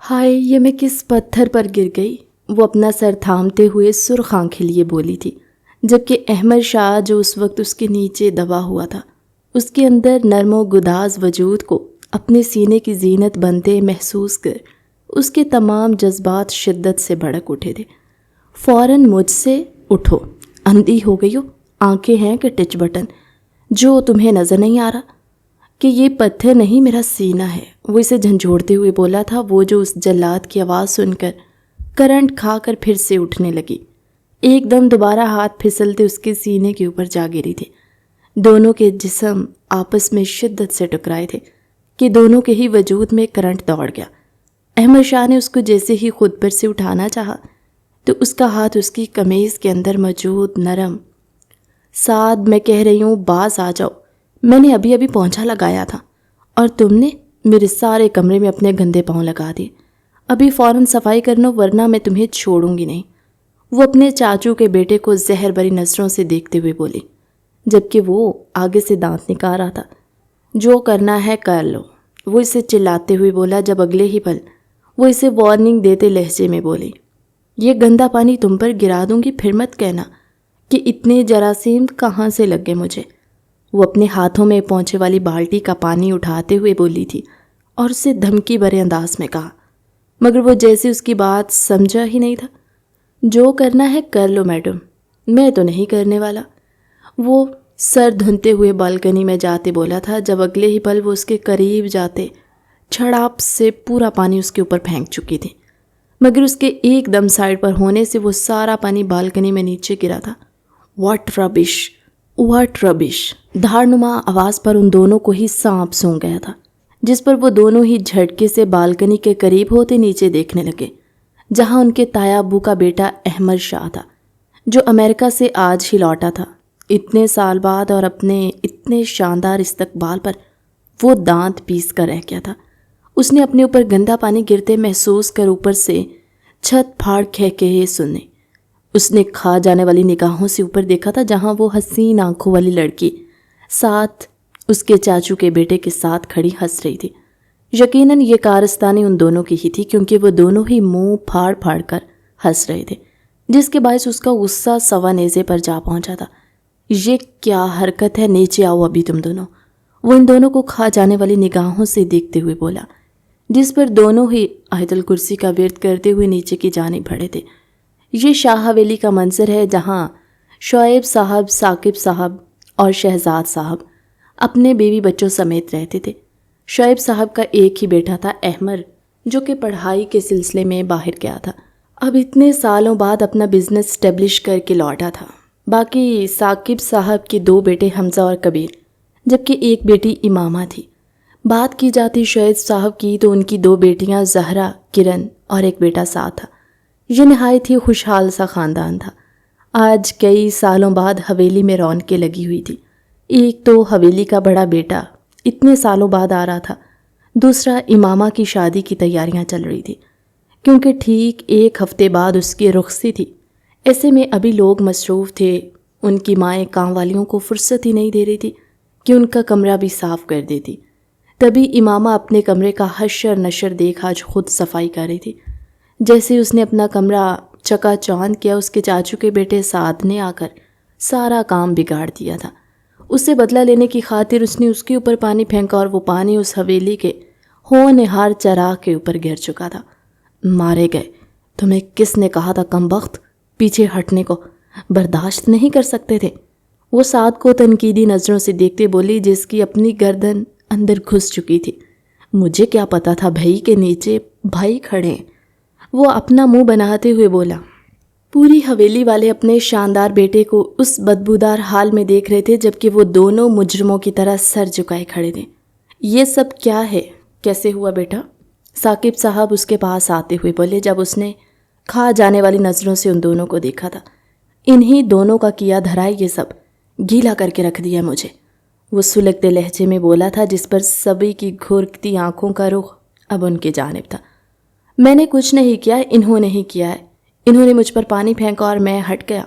ہائے یہ میں کس پتھر پر گر گئی، وہ اپنا سر تھامتے ہوئے سرخ آنکھیں لیے بولی تھی، جبکہ احمد شاہ جو اس وقت اس کے نیچے دبا ہوا تھا، اس کے اندر نرم و گداز وجود کو اپنے سینے کی زینت بنتے محسوس کر اس کے تمام جذبات شدت سے بھڑک اٹھے تھے۔ فوراً مجھ سے اٹھو، اندھی ہو گئی ہو، آنکھیں ہیں کہ ٹچ بٹن، جو تمہیں نظر نہیں آ رہا کہ یہ پتھر نہیں میرا سینہ ہے، وہ اسے جھنجھوڑتے ہوئے بولا تھا، وہ جو اس جلاد کی آواز سن کر کرنٹ کھا کر پھر سے اٹھنے لگی۔ ایک دم دوبارہ ہاتھ پھسلتے اس کے سینے کے اوپر جا گری تھے۔ دونوں کے جسم آپس میں شدت سے ٹکرائے تھے کہ دونوں کے ہی وجود میں کرنٹ دوڑ گیا۔ احمد شاہ نے اس کو جیسے ہی خود پر سے اٹھانا چاہا تو اس کا ہاتھ اس کی قمیض کے اندر موجود نرم سعد، میں کہہ رہی ہوں باز آ جاؤ، میں نے ابھی ابھی پونچھا لگایا تھا اور تم نے میرے سارے کمرے میں اپنے گندے پاؤں لگا دیے، ابھی فوراً صفائی کرنا ورنہ میں تمہیں چھوڑوں گی نہیں۔ وہ اپنے چاچو کے بیٹے کو زہر بری نظروں سے دیکھتے ہوئے بولی، جبکہ وہ آگے سے دانت نکال رہا تھا۔ جو کرنا ہے کر لو، وہ اسے چلاتے ہوئے بولا، جب اگلے ہی پل وہ اسے وارننگ دیتے لہجے میں بولی، یہ گندا پانی تم پر گرا دوں گی، پھر مت کہنا کہ اتنے جراثیم کہاں سے لگ گئے مجھے۔ وہ اپنے ہاتھوں میں پونچھے والی بالٹی کا پانی اٹھاتے ہوئے بولی تھی اور اسے دھمکی بھرے انداز میں کہا، مگر وہ جیسے اس کی بات سمجھا ہی نہیں تھا۔ جو کرنا ہے کر لو میڈم، میں تو نہیں کرنے والا، وہ سر دھنتے ہوئے بالکنی میں جاتے بولا تھا، جب اگلے ہی پل وہ اس کے قریب جاتے چھڑاپ سے پورا پانی اس کے اوپر پھینک چکی تھی، مگر اس کے ایک دم سائڈ پر ہونے سے وہ سارا پانی بالکنی میں نیچے گرا تھا۔ واٹ ربش، دھاڑنما آواز پر ان دونوں کو ہی سانپ سونگ گیا تھا، جس پر وہ دونوں ہی جھٹکے سے بالکنی کے قریب ہوتے نیچے دیکھنے لگے، جہاں ان کے تایا ابو کا بیٹا احمد شاہ تھا، جو امریکہ سے آج ہی لوٹا تھا۔ اتنے سال بعد اور اپنے اتنے شاندار استقبال پر وہ دانت پیس کر رہ گیا تھا۔ اس نے اپنے اوپر گندا پانی گرتے محسوس کر اوپر سے چھت پھاڑ کہے سنے۔ اس نے کھا جانے والی نگاہوں سے اوپر دیکھا تھا، جہاں وہ حسین آنکھوں والی لڑکی ساتھ اس کے چاچو کے بیٹے کے ساتھ کھڑی ہنس رہی تھی۔ یقیناً یہ کارستانی ان دونوں کی ہی تھی، کیونکہ وہ دونوں ہی منہ پھاڑ پھاڑ کر ہنس رہے تھے، جس کے باعث اس کا غصہ سوا نیزے پر جا پہنچا تھا۔ یہ کیا حرکت ہے، نیچے آؤ ابھی تم دونوں، وہ ان دونوں کو کھا جانے والی نگاہوں سے دیکھتے ہوئے بولا، جس پر دونوں ہی آیت الکرسی کا ورد کرتے ہوئے نیچے کی جانب بڑھے تھے۔ یہ شاہ حویلی کا منظر ہے، جہاں شعیب صاحب، ثاقب صاحب اور شہزاد صاحب اپنے بیوی بچوں سمیت رہتے تھے۔ شعیب صاحب کا ایک ہی بیٹا تھا، احمد، جو کہ پڑھائی کے سلسلے میں باہر گیا تھا، اب اتنے سالوں بعد اپنا بزنس اسٹیبلش کر کے لوٹا تھا۔ باقی ثاقب صاحب کے دو بیٹے حمزہ اور کبیر، جبکہ ایک بیٹی امامہ تھی۔ بات کی جاتی شعیب صاحب کی تو ان کی دو بیٹیاں زہرا، کرن اور ایک بیٹا ساتھ تھا۔ یہ نہایت ہی خوشحال سا خاندان تھا۔ آج کئی سالوں بعد حویلی میں رونقیں لگی ہوئی تھی۔ ایک تو حویلی کا بڑا بیٹا اتنے سالوں بعد آ رہا تھا، دوسرا امامہ کی شادی کی تیاریاں چل رہی تھی، کیونکہ ٹھیک ایک ہفتے بعد اس کی رخصتی تھی۔ ایسے میں ابھی لوگ مصروف تھے، ان کی مائیں کام والیوں کو فرصت ہی نہیں دے رہی تھی کہ ان کا کمرہ بھی صاف کر دیتی۔ تبھی امامہ اپنے کمرے کا حشر نشر دیکھ آج خود صفائی کر رہی تھی۔ جیسے اس نے اپنا کمرہ چکا چوند کیا، اس کے چاچو کے بیٹے سعد نے آ کر سارا کام بگاڑ دیا تھا۔ اس سے بدلہ لینے کی خاطر اس نے اس کے اوپر پانی پھینکا اور وہ پانی اس حویلی کے ہونہار چراغ کے اوپر گر چکا تھا۔ مارے گئے، تمہیں کس نے کہا تھا کمبخت پیچھے ہٹنے کو، برداشت نہیں کر سکتے تھے؟ وہ سعد کو تنقیدی نظروں سے دیکھتے بولی، جس کی اپنی گردن اندر گھس چکی تھی۔ مجھے کیا پتا تھا بھائی کے نیچے بھائی کھڑے ہیں، وہ اپنا منہ بناتے ہوئے بولا۔ پوری حویلی والے اپنے شاندار بیٹے کو اس بدبودار حال میں دیکھ رہے تھے، جبکہ وہ دونوں مجرموں کی طرح سر جھکائے کھڑے تھے۔ یہ سب کیا ہے، کیسے ہوا بیٹا؟ ثاقب صاحب اس کے پاس آتے ہوئے بولے، جب اس نے کھا جانے والی نظروں سے ان دونوں کو دیکھا تھا۔ انہی دونوں کا کیا دھرا یہ سب، گیلا کر کے رکھ دیا مجھے، وہ سلگتے لہجے میں بولا تھا، جس پر سبھی کی گھورکتی آنکھوں کا رخ اب ان کی جانب تھا۔ میں نے کچھ نہیں کیا، انہوں نے ہی کیا ہے، انہوں نے مجھ پر پانی پھینکا اور میں ہٹ گیا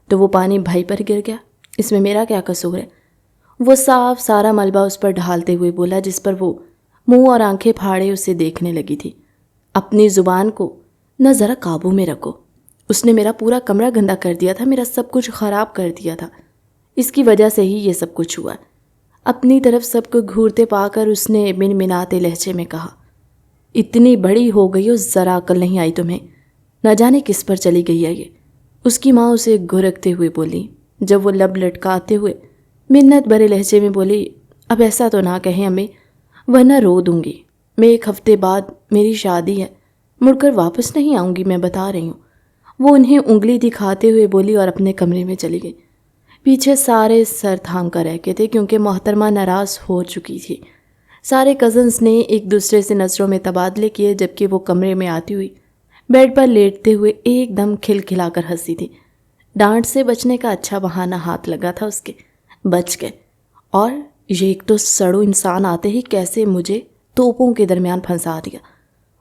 تو وہ پانی بھائی پر گر گیا، اس میں میرا کیا قصور ہے؟ وہ صاف سارا ملبہ اس پر ڈھالتے ہوئے بولا، جس پر وہ منہ اور آنکھیں پھاڑے اسے دیکھنے لگی تھی۔ اپنی زبان کو نہ ذرا قابو میں رکھو. اس نے میرا پورا کمرہ گندا کر دیا تھا، میرا سب کچھ خراب کر دیا تھا. اس کی وجہ سے ہی یہ سب کچھ ہوا. اپنی طرف سب کو گھورتے پا کر اس نے منمناتے لہجے میں کہا، اتنی بڑی ہو گئی ہو، ذرا عقل نہیں آئی تمہیں؟ نہ جانے کس پر چلی گئی ہے یہ. اس کی ماں اسے گھرکتے ہوئے بولی. جب وہ لب لٹکاتے ہوئے منت بھرے لہجے میں بولی، اب ایسا تو نہ کہیں امی، ورنہ رو دوں گی. میں 1 ہفتے بعد میری شادی ہے، مڑ کر واپس نہیں آؤں گی، میں بتا رہی ہوں. وہ انہیں انگلی دکھاتے ہوئے بولی اور اپنے کمرے میں چلی گئی. پیچھے سارے سر تھام کر رہ گئے تھے کیونکہ محترمہ ناراض ہو چکی تھی. سارے کزنز نے ایک دوسرے سے نظروں میں تبادلے کیے جبکہ وہ کمرے میں آتی ہوئی بیڈ پر لیٹتے ہوئے ایک دم کھلکھلا کر ہنسی تھی. ڈانٹ سے بچنے کا اچھا بہانہ ہاتھ لگا تھا اس کے. بچ گئے. اور یہ ایک تو سڑو انسان آتے ہی کیسے مجھے توپوں کے درمیان پھنسا دیا.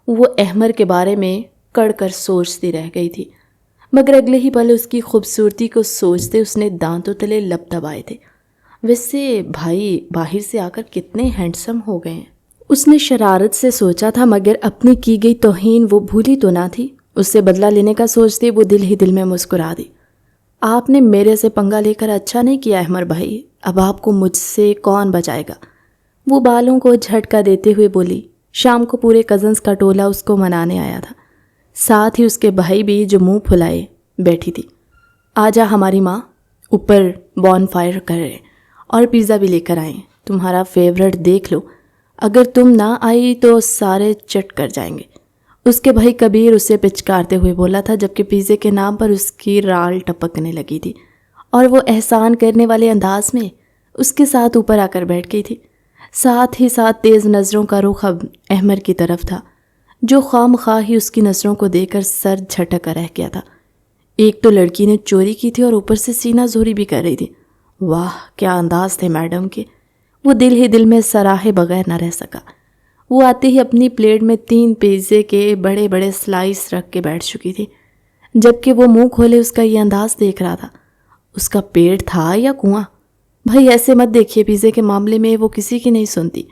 وہ احمر کے بارے میں کڑ کر سوچتی رہ گئی تھی، مگر اگلے ہی پل اس کی خوبصورتی کو سوچتے اس نے دانتوں تلے لب دبائے تھے. ویسے بھائی باہر سے آ کر کتنے ہینڈسم ہو گئے ہیں. اس نے شرارت سے سوچا تھا، مگر اپنی کی گئی توہین وہ بھولی تو نہ تھی. اس سے بدلہ لینے کا سوچتے وہ دل ہی دل میں مسکرا دی. آپ نے میرے سے پنگا لے کر اچھا نہیں کیا احمر بھائی، اب آپ کو مجھ سے کون بچائے گا؟ وہ بالوں کو جھٹکا دیتے ہوئے بولی. شام کو پورے کزنز کا ٹولہ اس کو منانے آیا تھا، ساتھ ہی اس کے بھائی بھی جو منہ پھلائے بیٹھی تھی. آجا ہماری ماں، اوپر بون فائر کر رہے اور پیزا بھی لے کر آئیں، تمہارا فیورٹ دیکھ لو، اگر تم نہ آئی تو سارے چٹ کر جائیں گے. اس کے بھائی کبیر اسے پچکارتے ہوئے بولا تھا جبکہ پیزے کے نام پر اس کی رال ٹپکنے لگی تھی اور وہ احسان کرنے والے انداز میں اس کے ساتھ اوپر آ کر بیٹھ گئی تھی. ساتھ ہی ساتھ تیز نظروں کا رخ اب احمر کی طرف تھا جو خام خواہ ہی اس کی نظروں کو دیکھ کر سر جھٹک کر رہ گیا تھا. ایک تو لڑکی نے چوری کی تھی اور اوپر سے سینہ زوری بھی کر رہی تھی. واہ کیا انداز تھے میڈم کے. وہ دل ہی دل میں سراہے بغیر نہ رہ سکا. وہ آتے ہی اپنی پلیٹ میں 3 پیزے کے بڑے بڑے سلائس رکھ کے بیٹھ چکی تھی جبکہ وہ منہ کھولے اس کا یہ انداز دیکھ رہا تھا. اس کا پیٹ تھا یا کنواں؟ بھائی ایسے مت دیکھیے، پیزے کے معاملے میں وہ کسی کی نہیں سنتی.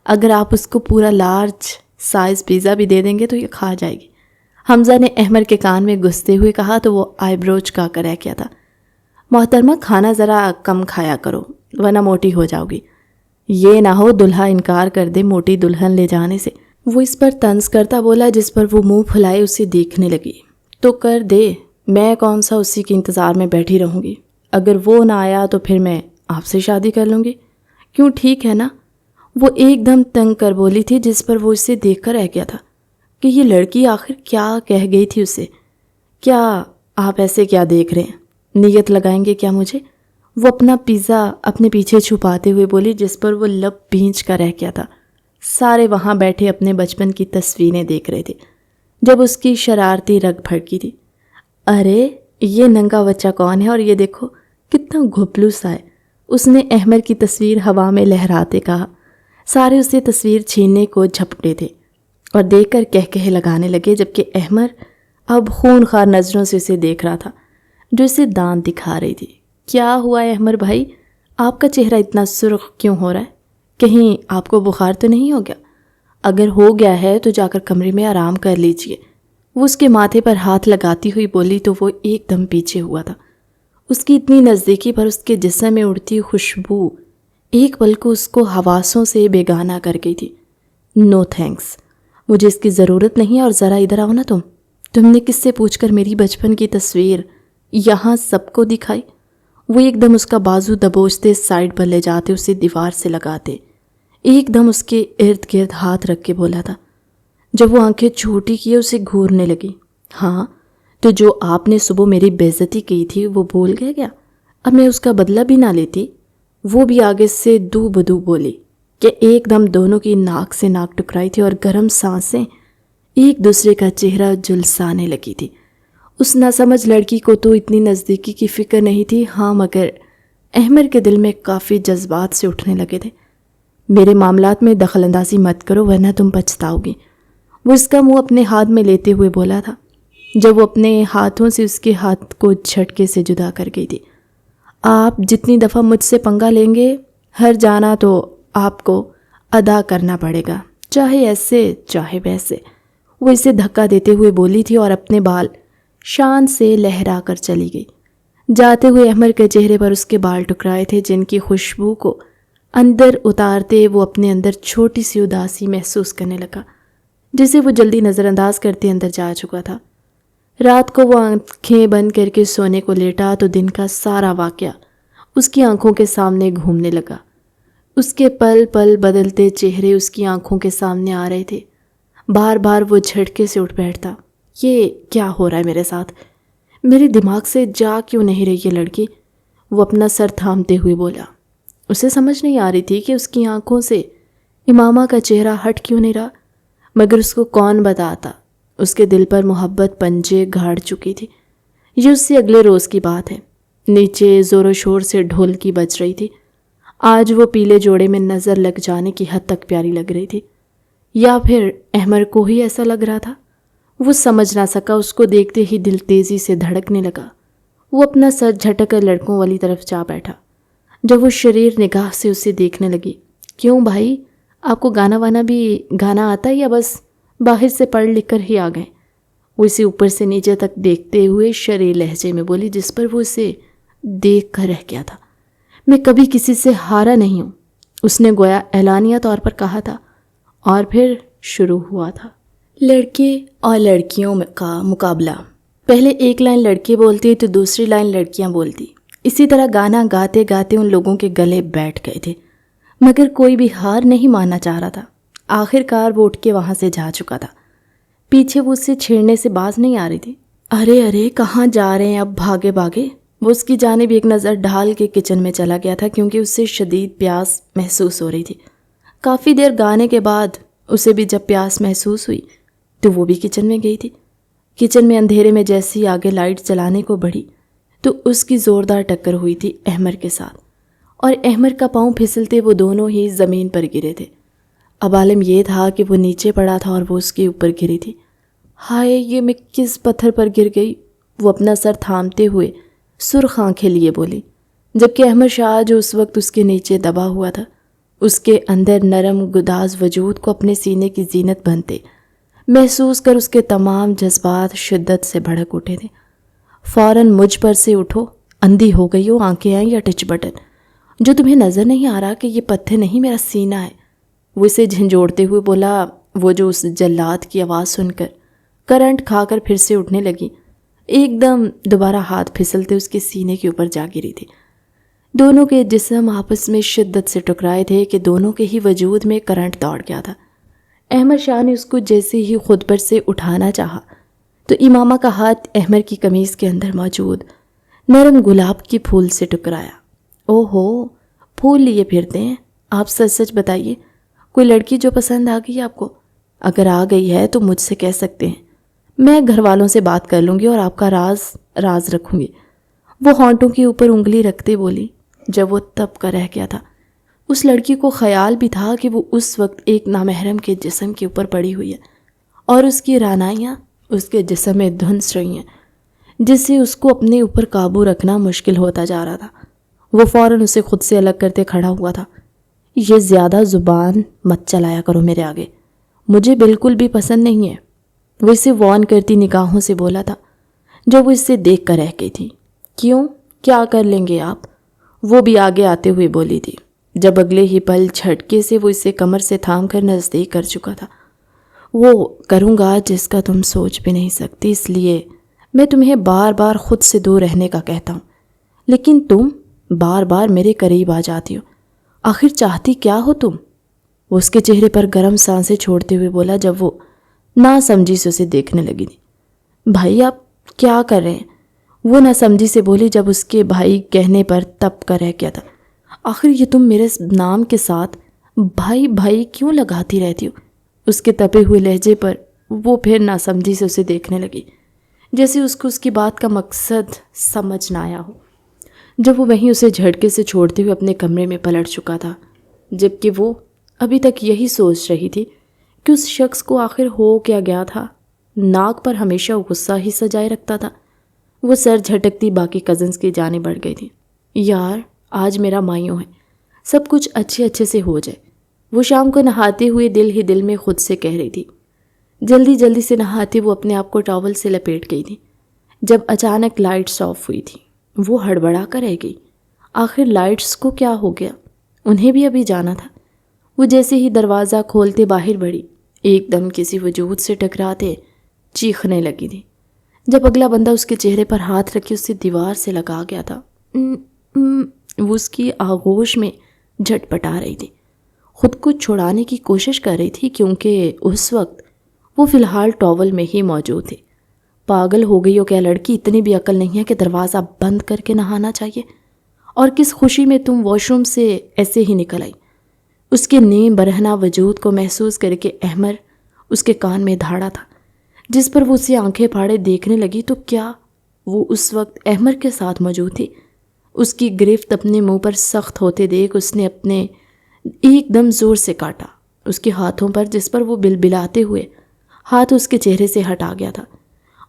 اگر آپ اس کو پورا لارج سائز پیزا بھی دے دیں گے تو یہ کھا جائے گی. حمزہ نے احمر کے کان میں گھستے ہوئے کہا تو وہ آئی برو چکا کر رہ گیا تھا. محترمہ کھانا ذرا کم کھایا کرو ورنہ موٹی ہو جاؤ گی. یہ نہ ہو دلہا انکار کر دے موٹی دلہن لے جانے سے. وہ اس پر طنز کرتا بولا جس پر وہ منہ پھلائے اسے دیکھنے لگی. تو کر دے، میں کون سا اسی کے انتظار میں بیٹھی رہوں گی. اگر وہ نہ آیا تو پھر میں آپ سے شادی کر لوں گی. کیوں ٹھیک ہے نا؟ وہ ایک دم تنگ کر بولی تھی جس پر وہ اسے دیکھ کر رہ گیا تھا کہ یہ لڑکی آخر کیا کہہ گئی تھی اسے. کیا آپ ایسے کیا دیکھ رہے ہیں؟ نیت لگائیں گے کیا مجھے؟ وہ اپنا پیزا اپنے پیچھے چھپاتے ہوئے بولی جس پر وہ لب بھینچ کر رہ گیا تھا. سارے وہاں بیٹھے اپنے بچپن کی تصویریں دیکھ رہے تھے جب اس کی شرارتی رگ بھڑکی تھی. ارے یہ ننگا بچہ کون ہے اور یہ دیکھو کتنا گھپلو سا ہے. اس نے احمر کی تصویر ہوا میں لہراتے کہا. سارے اسے تصویر چھیننے کو جھپٹے تھے اور دیکھ کر کہکہے لگانے لگے جبکہ احمر اب خون خوار نظروں سے اسے دیکھ رہا تھا جو اسے دانت دکھا رہی تھی. کیا ہوا ہے احمر بھائی؟ آپ کا چہرہ اتنا سرخ کیوں ہو رہا ہے؟ کہیں آپ کو بخار تو نہیں ہو گیا؟ اگر ہو گیا ہے تو جا کر کمرے میں آرام کر لیجئے. وہ اس کے ماتھے پر ہاتھ لگاتی ہوئی بولی تو وہ ایک دم پیچھے ہوا تھا. اس کی اتنی نزدیکی پر اس کے جسم میں اڑتی خوشبو ایک پل کو اس کو حواسوں سے بیگانہ کر گئی تھی. نو تھینکس، مجھے اس کی ضرورت نہیں. اور ذرا ادھر آؤ نا. تم نے کس سے پوچھ کر میری بچپن کی تصویر یہاں سب کو دکھائی؟ وہ ایک دم اس کا بازو دبوچتے سائڈ پر لے جاتے اسے دیوار سے لگاتے ایک دم اس کے ارد گرد ہاتھ رکھ کے بولا تھا. جب وہ آنکھیں چھوٹی کیے اسے گھورنے لگی. ہاں تو جو آپ نے صبح میری بے عزتی کی تھی وہ بھول گئے کیا؟ اب میں اس کا بدلہ بھی نہ لیتی. وہ بھی آگے سے دو بدو بولی کہ ایک دم دونوں کی ناک سے ناک ٹکرائی تھی اور گرم سانسیں ایک دوسرے کا چہرہ جلسانے لگی تھی. اس ناسمجھ لڑکی کو تو اتنی نزدیکی کی فکر نہیں تھی. ہاں مگر احمر کے دل میں کافی جذبات سے اٹھنے لگے تھے. میرے معاملات میں دخل اندازی مت کرو ورنہ تم پچھتاؤ گی. وہ اس کا منہ اپنے ہاتھ میں لیتے ہوئے بولا تھا جب وہ اپنے ہاتھوں سے اس کے ہاتھ کو جھٹکے سے جدا کر گئی تھی. آپ جتنی دفعہ مجھ سے پنگا لیں گے ہر جانا تو آپ کو ادا کرنا پڑے گا، چاہے ایسے چاہے ویسے. وہ اسے دھکا دیتے ہوئے بولی تھی اور اپنے بال شان سے لہرا کر چلی گئی۔ جاتے ہوئے احمر کے چہرے پر اس کے بال ٹکرائے تھے جن کی خوشبو کو اندر اتارتے وہ اپنے اندر چھوٹی سی اداسی محسوس کرنے لگا جسے وہ جلدی نظر انداز کرتے اندر جا چکا تھا۔ رات کو وہ آنکھیں بند کر کے سونے کو لیٹا تو دن کا سارا واقعہ اس کی آنکھوں کے سامنے گھومنے لگا۔ اس کے پل پل بدلتے چہرے اس کی آنکھوں کے سامنے آ رہے تھے۔ بار بار وہ جھٹکے سے اٹھ بیٹھتا، یہ کیا ہو رہا ہے میرے ساتھ؟ میرے دماغ سے جا کیوں نہیں رہی یہ لڑکی؟ وہ اپنا سر تھامتے ہوئے بولا۔ اسے سمجھ نہیں آ رہی تھی کہ اس کی آنکھوں سے امامہ کا چہرہ ہٹ کیوں نہیں رہا، مگر اس کو کون بتاتا، اس کے دل پر محبت پنجے گاڑ چکی تھی۔ یہ اس سے اگلے روز کی بات ہے۔ نیچے زور و شور سے ڈھولکی بج رہی تھی۔ آج وہ پیلے جوڑے میں نظر لگ جانے کی حد تک پیاری لگ رہی تھی، یا پھر احمر کو ہی ایسا لگ رہا تھا؟ وہ سمجھ نہ سکا۔ اس کو دیکھتے ہی دل تیزی سے دھڑکنے لگا۔ وہ اپنا سر جھٹک کر لڑکوں والی طرف جا بیٹھا۔ جب وہ شریر نگاہ سے اسے دیکھنے لگی، کیوں بھائی، آپ کو گانا وانا بھی گانا آتا ہے یا بس باہر سے پڑھ لکھ کر ہی آ گئے؟ وہ اسے اوپر سے نیچے تک دیکھتے ہوئے شریر لہجے میں بولی جس پر وہ اسے دیکھ کر رہ گیا تھا۔ میں کبھی کسی سے ہارا نہیں ہوں، اس نے گویا اعلانیہ طور پر کہا تھا، اور پھر شروع ہوا تھا لڑکے اور لڑکیوں کا مقابلہ۔ پہلے ایک لائن لڑکے بولتے تو دوسری لائن لڑکیاں بولتی۔ اسی طرح گانا گاتے گاتے ان لوگوں کے گلے بیٹھ گئے تھے، مگر کوئی بھی ہار نہیں ماننا چاہ رہا تھا۔ آخر کار وہ اٹھ کے وہاں سے جا چکا تھا۔ پیچھے وہ اسے چھیڑنے سے باز نہیں آ رہی تھی۔ ارے کہاں جا رہے ہیں اب بھاگے بھاگے؟ وہ اس کی جانب ایک نظر ڈھال کے کچن میں چلا گیا تھا کیونکہ اسے شدید پیاس محسوس ہو رہی تھی۔ کافی دیر گانے کے بعد اسے بھی جب پیاس محسوس ہوئی تو وہ بھی کچن میں گئی تھی۔ کچن میں اندھیرے میں جیسی آگے لائٹ چلانے کو بڑھی تو اس کی زوردار ٹکر ہوئی تھی احمر کے ساتھ، اور احمر کا پاؤں پھسلتے وہ دونوں ہی زمین پر گرے تھے۔ اب عالم یہ تھا کہ وہ نیچے پڑا تھا اور وہ اس کے اوپر گری تھی۔ ہائے، یہ میں کس پتھر پر گر گئی؟ وہ اپنا سر تھامتے ہوئے سرخ آنکھیں لیے بولی، جبکہ احمد شاہ جو اس وقت اس کے نیچے دبا ہوا تھا، اس کے اندر نرم گداز وجود کو اپنے سینے کی زینت بنتے محسوس کر اس کے تمام جذبات شدت سے بھڑک اٹھے تھے۔ فوراً مجھ پر سے اٹھو، اندھی ہو گئی ہو، آنکھیں ہیں یا ٹچ بٹن؟ جو تمہیں نظر نہیں آ رہا کہ یہ پتھر نہیں میرا سینہ ہے؟ وہ اسے جھنجھوڑتے ہوئے بولا۔ وہ جو اس جلاد کی آواز سن کر کرنٹ کھا کر پھر سے اٹھنے لگی، ایک دم دوبارہ ہاتھ پھسلتے اس کے سینے کے اوپر جا گری تھی۔ دونوں کے جسم آپس میں شدت سے ٹکرائے تھے کہ دونوں کے ہی وجود میں کرنٹ دوڑ گیا تھا۔ احمد شاہ نے اس کو جیسے ہی خود پر سے اٹھانا چاہا تو امامہ کا ہاتھ احمد کی قمیض کے اندر موجود نرم گلاب کی پھول سے ٹکرایا۔ اوہو، پھول لیے پھرتے ہیں آپ؟ سچ سچ بتائیے، کوئی لڑکی جو پسند آ گئی آپ کو؟ اگر آ گئی ہے تو مجھ سے کہہ سکتے ہیں، میں گھر والوں سے بات کر لوں گی اور آپ کا راز رکھوں گی۔ وہ ہونٹوں کے اوپر انگلی رکھتے بولی جب وہ تب کا رہ گیا تھا۔ اس لڑکی کو خیال بھی تھا کہ وہ اس وقت ایک نامحرم کے جسم کے اوپر پڑی ہوئی ہے اور اس کی رعنائیاں اس کے جسم میں دھنس رہی ہیں، جس سے اس کو اپنے اوپر قابو رکھنا مشکل ہوتا جا رہا تھا۔ وہ فوراً اسے خود سے الگ کرتے کھڑا ہوا تھا۔ یہ زیادہ زبان مت چلایا کرو میرے آگے، مجھے بالکل بھی پسند نہیں ہے، وہ اسے وارن کرتی نگاہوں سے بولا تھا جو وہ اس سے دیکھ کر رہ گئی تھی۔ کیوں، کیا کر لیں گے آپ؟ وہ بھی آگے آتے ہوئے بولی تھی جب اگلے ہی پل جھٹکے سے وہ اسے کمر سے تھام کر نزدیک کر چکا تھا۔ وہ کروں گا جس کا تم سوچ بھی نہیں سکتی، اس لیے میں تمہیں بار بار خود سے دور رہنے کا کہتا ہوں، لیکن تم بار بار میرے قریب آ جاتی ہو۔ آخر چاہتی کیا ہو تم؟ وہ اس کے چہرے پر گرم سانسیں چھوڑتے ہوئے بولا جب وہ نہ سمجھی سے اسے دیکھنے لگی تھی۔ بھائی آپ کیا کر رہے ہیں؟ وہ نہ سمجھی سے بولی جب اس کے بھائی کہنے پر تب کا رہ گیا تھا۔ آخر یہ تم میرے نام کے ساتھ بھائی بھائی کیوں لگاتی رہتی ہو؟ اس کے تپے ہوئے لہجے پر وہ پھر نہ سمجھی سے اسے دیکھنے لگی، جیسے اس کو اس کی بات کا مقصد سمجھ نہ آیا ہو۔ جب وہ وہیں اسے جھٹکے سے چھوڑتے ہوئے اپنے کمرے میں پلٹ چکا تھا، جبکہ وہ ابھی تک یہی سوچ رہی تھی کہ اس شخص کو آخر ہو کیا گیا تھا۔ ناک پر ہمیشہ غصہ ہی سجائے رکھتا تھا۔ وہ سر جھٹکتی باقی کزنز کی جانب بڑھ گئی تھی۔ یار آج میرا مائیوں ہے، سب کچھ اچھے سے ہو جائے، وہ شام کو نہاتے ہوئے دل ہی دل میں خود سے کہہ رہی تھی۔ جلدی جلدی سے نہاتے وہ اپنے آپ کو ٹاول سے لپیٹ گئی تھی جب اچانک لائٹس آف ہوئی تھی۔ وہ ہڑبڑا کر رہ گئی، آخر لائٹس کو کیا ہو گیا؟ انہیں بھی ابھی جانا تھا۔ وہ جیسے ہی دروازہ کھولتے باہر بڑھی، ایک دم کسی وجود سے ٹکراتے چیخنے لگی تھی۔ جب اگلا بندہ اس کے چہرے پر ہاتھ رکھے اسے دیوار سے لگا گیا تھا، وہ اس کی آغوش میں جھٹ پٹا رہی تھی، خود کو چھڑانے کی کوشش کر رہی تھی کیونکہ اس وقت وہ فی الحال ٹاول میں ہی موجود تھے۔ پاگل ہو گئی ہو کیا لڑکی؟ اتنی بھی عقل نہیں ہے کہ دروازہ بند کر کے نہانا چاہیے؟ اور کس خوشی میں تم واش روم سے ایسے ہی نکل آئی؟ اس کے نیم برہنہ وجود کو محسوس کر کے احمر اس کے کان میں دھاڑا تھا، جس پر وہ اسے آنکھیں پھاڑے دیکھنے لگی تو کیا وہ اس وقت احمر کے ساتھ موجود تھی؟ اس کی گرفت اپنے منہ پر سخت ہوتے دیکھ اس نے اپنے ایک دم زور سے کاٹا اس کے ہاتھوں پر، جس پر وہ بلبلاتے ہوئے ہاتھ اس کے چہرے سے ہٹا گیا تھا،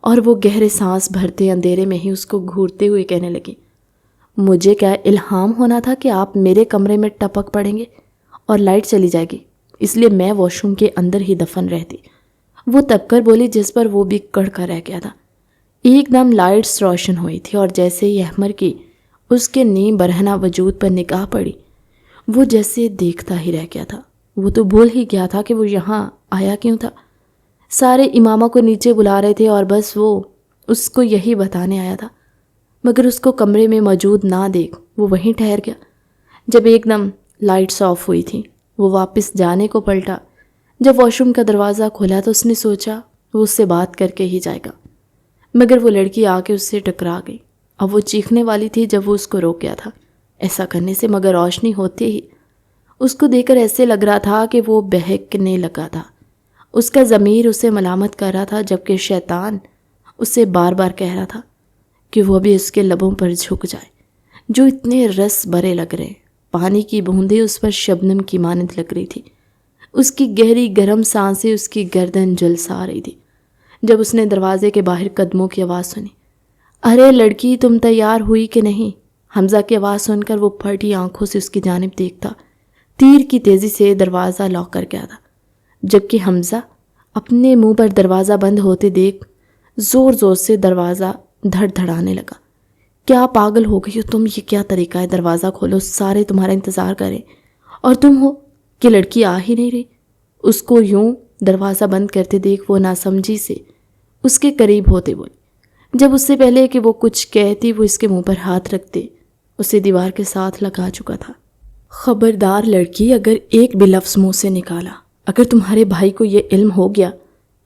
اور وہ گہرے سانس بھرتے اندھیرے میں ہی اس کو گھورتے ہوئے کہنے لگی، مجھے کیا الہام ہونا تھا کہ آپ میرے کمرے میں ٹپک پڑیں گے اور لائٹ چلی جائے گی، اس لیے میں واش روم کے اندر ہی دفن رہتی۔ وہ تب کر بولی جس پر وہ بھی کڑ کر رہ گیا تھا۔ ایک دم لائٹس روشن ہوئی تھی اور جیسے ہی احمر کی اس کے نیم برہنہ وجود پر نگاہ پڑی، وہ جیسے دیکھتا ہی رہ گیا تھا۔ وہ تو بھول ہی گیا تھا کہ وہ یہاں آیا کیوں تھا۔ سارے امامہ کو نیچے بلا رہے تھے اور بس وہ اس کو یہی بتانے آیا تھا، مگر اس کو کمرے میں موجود نہ دیکھ وہ وہیں ٹھہر گیا۔ جب ایک دم لائٹس آف ہوئی تھی وہ واپس جانے کو پلٹا۔ جب واش روم کا دروازہ کھولا تو اس نے سوچا وہ اس سے بات کر کے ہی جائے گا، مگر وہ لڑکی آ کے اس سے ٹکرا گئی۔ اب وہ چیخنے والی تھی جب وہ اس کو روک گیا تھا ایسا کرنے سے، مگر روشنی ہوتے ہی اس کو دیکھ کر ایسے لگ رہا تھا کہ وہ بہکنے لگا تھا۔ اس کا ضمیر اسے ملامت کر رہا تھا، جبکہ شیطان اسے بار بار کہہ رہا تھا کہ وہ ابھی اس کے لبوں پر جھک جائے جو اتنے رس برے لگ رہے۔ پانی کی بوندیں اس پر شبنم کی مانند لگ رہی تھی، اس کی گہری گرم سانسیں اس کی گردن جھلسا رہی تھی۔ جب اس نے دروازے کے باہر قدموں کی آواز سنی، ارے لڑکی تم تیار ہوئی کہ نہیں؟ حمزہ کی آواز سن کر وہ پھٹی آنکھوں سے اس کی جانب دیکھتا تیر کی تیزی سے دروازہ لاک کر گیا تھا، جبکہ حمزہ اپنے منہ پر دروازہ بند ہوتے دیکھ زور زور سے دروازہ دھڑ دھڑانے لگا۔ کیا پاگل ہو گئی ہو تم؟ یہ کیا طریقہ ہے؟ دروازہ کھولو، سارے تمہارا انتظار کریں اور تم ہو کہ لڑکی آ ہی نہیں رہی۔ اس کو یوں دروازہ بند کرتے دیکھ وہ ناسمجھی سے اس کے قریب ہوتے بولی، جب اس سے پہلے کہ وہ کچھ کہتی وہ اس کے منہ پر ہاتھ رکھتے اسے دیوار کے ساتھ لگا چکا تھا۔ خبردار لڑکی، اگر ایک بھی لفظ منہ سے نکالا، اگر تمہارے بھائی کو یہ علم ہو گیا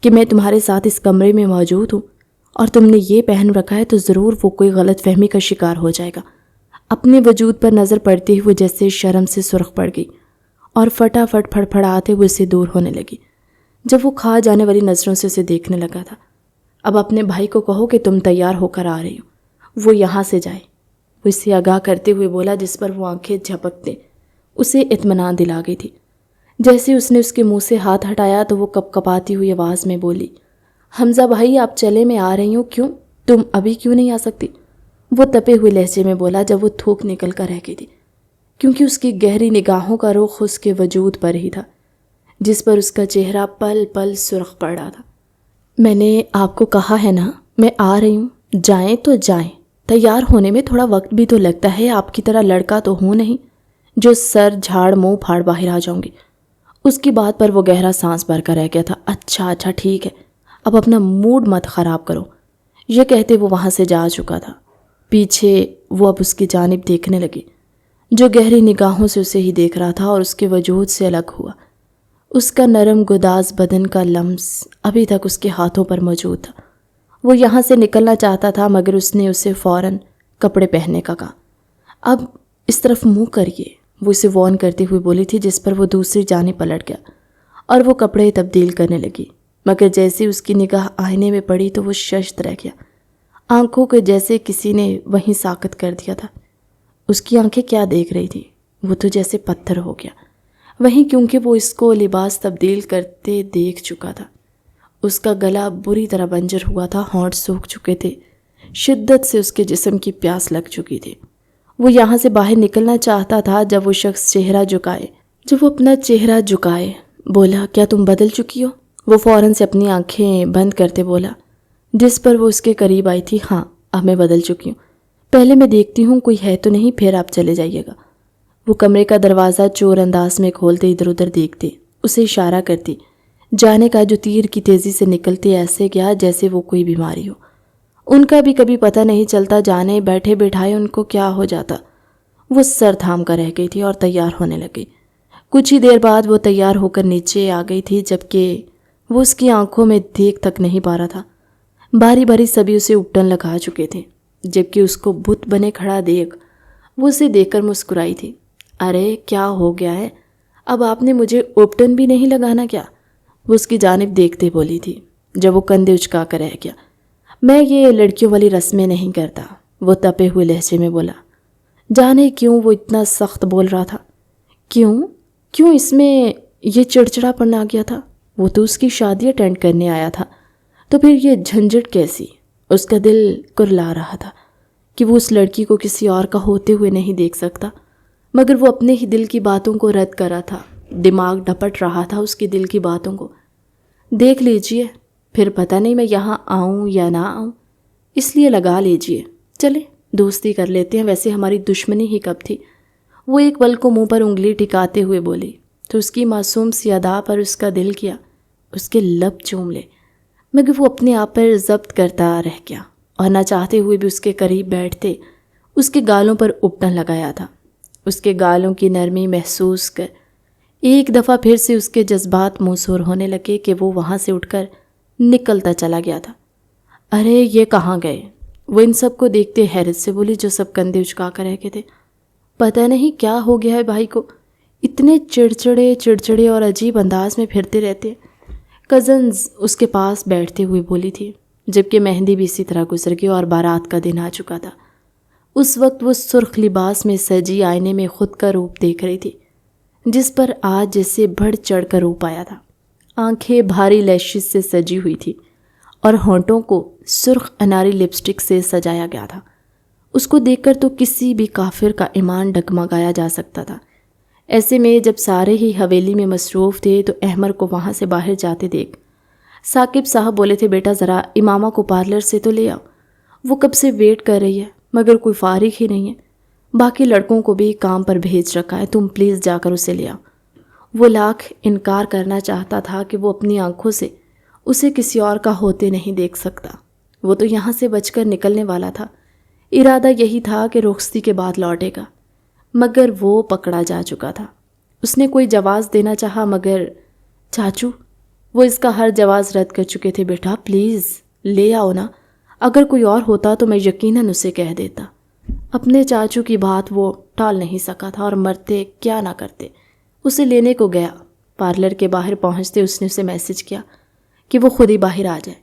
کہ میں تمہارے ساتھ اس کمرے میں موجود ہوں اور تم نے یہ پہن رکھا ہے تو ضرور وہ کوئی غلط فہمی کا شکار ہو جائے گا۔ اپنے وجود پر نظر پڑتے ہوئے جیسے شرم سے سرخ پڑ گئی اور فٹافٹ پھڑپھڑاتے ہوئے اسے دور ہونے لگی۔ جب وہ کھا جانے والی نظروں سے اسے دیکھنے لگا تھا، اب اپنے بھائی کو کہو کہ تم تیار ہو کر آ رہی ہو، وہ یہاں سے جائے، وہ اسے آگاہ کرتے ہوئے بولا، جس پر وہ آنکھیں جھپکتے اسے اطمینان دلا گئی تھی۔ جیسے اس نے اس کے منہ سے ہاتھ ہٹایا تو وہ کپ کپاتی ہوئی آواز میں بولی، حمزہ بھائی آپ چلے، میں آ رہی ہوں۔ کیوں؟ تم ابھی کیوں نہیں آ سکتی؟ وہ تپے ہوئے لہجے میں بولا جب وہ تھوک نکل کر رہ گئی تھی، کیونکہ اس کی گہری نگاہوں کا رخ اس کے وجود پر ہی تھا، جس پر اس کا چہرہ پل پل سرخ پڑ رہا تھا۔ میں نے آپ کو کہا ہے نا میں آ رہی ہوں، جائیں تو جائیں، تیار ہونے میں تھوڑا وقت بھی تو لگتا ہے، آپ کی طرح لڑکا تو ہوں نہیں جو سر جھاڑ منہ پھاڑ باہر آ جاؤں گی۔ اس کی بات پر وہ گہرا سانس بھر کر رہ گیا تھا۔ اچھا ٹھیک ہے، اب اپنا موڈ مت خراب کرو، یہ کہتے وہ وہاں سے جا چکا تھا۔ پیچھے وہ اب اس کی جانب دیکھنے لگی جو گہری نگاہوں سے اسے ہی دیکھ رہا تھا اور اس کے وجود سے الگ ہوا۔ اس کا نرم گداز بدن کا لمس ابھی تک اس کے ہاتھوں پر موجود تھا۔ وہ یہاں سے نکلنا چاہتا تھا مگر اس نے اسے فوراً کپڑے پہننے کا کہا۔ اب اس طرف منہ کریے، وہ اسے وارن کرتے ہوئے بولی تھی، جس پر وہ دوسری جانب پلٹ گیا اور وہ کپڑے تبدیل کرنے لگی، مگر جیسے اس کی نگاہ آئینے میں پڑی تو وہ ششت رہ گیا، آنکھوں کو جیسے کسی نے وہیں ساکت کر دیا تھا۔ اس کی آنکھیں کیا دیکھ رہی تھی؟ وہ تو جیسے پتھر ہو گیا وہیں، کیونکہ وہ اس کو لباس تبدیل کرتے دیکھ چکا تھا۔ اس کا گلا بری طرح بنجر ہوا تھا، ہونٹ سوکھ چکے تھے، شدت سے اس کے جسم کی پیاس لگ چکی تھی۔ وہ یہاں سے باہر نکلنا چاہتا تھا جب وہ شخص چہرہ جھکائے بولا، کیا تم بدل چکی ہو؟ وہ فوراً سے اپنی آنکھیں بند کرتے بولا، جس پر وہ اس کے قریب آئی تھی، ہاں اب میں بدل چکی ہوں، پہلے میں دیکھتی ہوں کوئی ہے تو نہیں، پھر آپ چلے جائیے گا۔ وہ کمرے کا دروازہ چور انداز میں کھولتے ادھر ادھر دیکھتے، اسے اشارہ کرتی، جانے کا جو تیر کی تیزی سے نکلتے ایسے کیا جیسے وہ کوئی بیماری ہو۔ ان کا بھی کبھی پتہ نہیں چلتا، جانے بیٹھے بیٹھائے ان کو کیا ہو جاتا۔ وہ سر تھام کر رہ گئی تھی اور تیار ہونے لگی۔ کچھ ہی دیر بعد وہ تیار ہو کر نیچے آ گئی تھی، جبکہ وہ اس کی آنکھوں میں دیکھ تک نہیں پا رہا تھا۔ باری باری سبھی اسے اپٹن لگا چکے تھے، جبکہ اس کو بت بنے کھڑا دیکھ وہ اسے دیکھ کر مسکرائی تھی۔ ارے کیا ہو گیا ہے، اب آپ نے مجھے اپٹن بھی نہیں لگانا کیا؟ وہ اس کی جانب دیکھتے بولی تھی، جب وہ کندھے اچکا کر رہ گیا۔ میں یہ لڑکیوں والی رسمیں نہیں کرتا، وہ تپے ہوئے لہجے میں بولا۔ جانے کیوں وہ اتنا سخت بول رہا تھا، کیوں اس میں یہ چڑچڑا پن آ گیا تھا؟ وہ تو اس کی شادی اٹینڈ کرنے آیا تھا، تو پھر یہ جھنجھٹ کیسی؟ اس کا دل کرلا رہا تھا کہ وہ اس لڑکی کو کسی اور کا ہوتے ہوئے نہیں دیکھ سکتا، مگر وہ اپنے ہی دل کی باتوں کو رد کر رہا تھا۔ دماغ ڈپٹ رہا تھا اس کی دل کی باتوں کو۔ دیکھ لیجئے، پھر پتہ نہیں میں یہاں آؤں یا نہ آؤں، اس لیے لگا لیجئے، چلے دوستی کر لیتے ہیں، ویسے ہماری دشمنی ہی کب تھی؟ وہ ایک پل کو منہ پر انگلی ٹکاتے ہوئے بولی تو اس کی معصوم سی ادا پر اس کا دل کیا اس کے لب چوم لے، مگر وہ اپنے آپ پر ضبط کرتا رہ گیا اور نہ چاہتے ہوئے بھی اس کے قریب بیٹھتے اس کے گالوں پر اپٹن لگایا تھا۔ اس کے گالوں کی نرمی محسوس کر ایک دفعہ پھر سے اس کے جذبات موسور ہونے لگے کہ وہ وہاں سے اٹھ کر نکلتا چلا گیا تھا۔ ارے یہ کہاں گئے؟ وہ ان سب کو دیکھتے حیرت سے بولی، جو سب کندھے اچکا کر رہ گئے تھے۔ پتہ نہیں کیا ہو گیا ہے بھائی کو، اتنے چڑچڑے اور عجیب انداز میں پھرتے رہتے۔ کزنز اس کے پاس بیٹھتے ہوئے بولی تھی، جبکہ مہندی بھی اسی طرح گزر گئی اور بارات کا دن آ چکا تھا۔ اس وقت وہ سرخ لباس میں سجی آئینے میں خود کا روپ دیکھ رہی تھی، جس پر آج جیسے بڑھ چڑھ کر روپ آیا تھا۔ آنکھیں بھاری لیشز سے سجی ہوئی تھی اور ہونٹوں کو سرخ اناری لپسٹک سے سجایا گیا تھا۔ اس کو دیکھ کر تو کسی بھی کافر کا ایمان ڈگمگایا جا سکتا تھا۔ ایسے میں جب سارے ہی حویلی میں مصروف تھے تو احمر کو وہاں سے باہر جاتے دیکھ ثاقب صاحب بولے تھے، بیٹا ذرا امامہ کو پارلر سے تو لے آؤ، وہ کب سے ویٹ کر رہی ہے مگر کوئی فارغ ہی نہیں ہے، باقی لڑکوں کو بھی کام پر بھیج رکھا ہے، تم پلیز جا کر اسے لے آؤ۔ وہ لاکھ انکار کرنا چاہتا تھا کہ وہ اپنی آنکھوں سے اسے کسی اور کا ہوتے نہیں دیکھ سکتا۔ وہ تو یہاں سے بچ کر نکلنے والا تھا، ارادہ یہی تھا کہ رخصتی کے بعد لوٹے گا، مگر وہ پکڑا جا چکا تھا۔ اس نے کوئی جواز دینا چاہا مگر چاچو، وہ اس کا ہر جواز رد کر چکے تھے۔ بیٹا پلیز لے آؤ نا، اگر کوئی اور ہوتا تو میں یقیناً اسے کہہ دیتا۔ اپنے چاچو کی بات وہ ٹال نہیں سکا تھا اور مرتے کیا نہ کرتے، اسے لینے کو گیا۔ پارلر کے باہر پہنچتے اس نے اسے میسج کیا کہ وہ خود ہی باہر آ جائے۔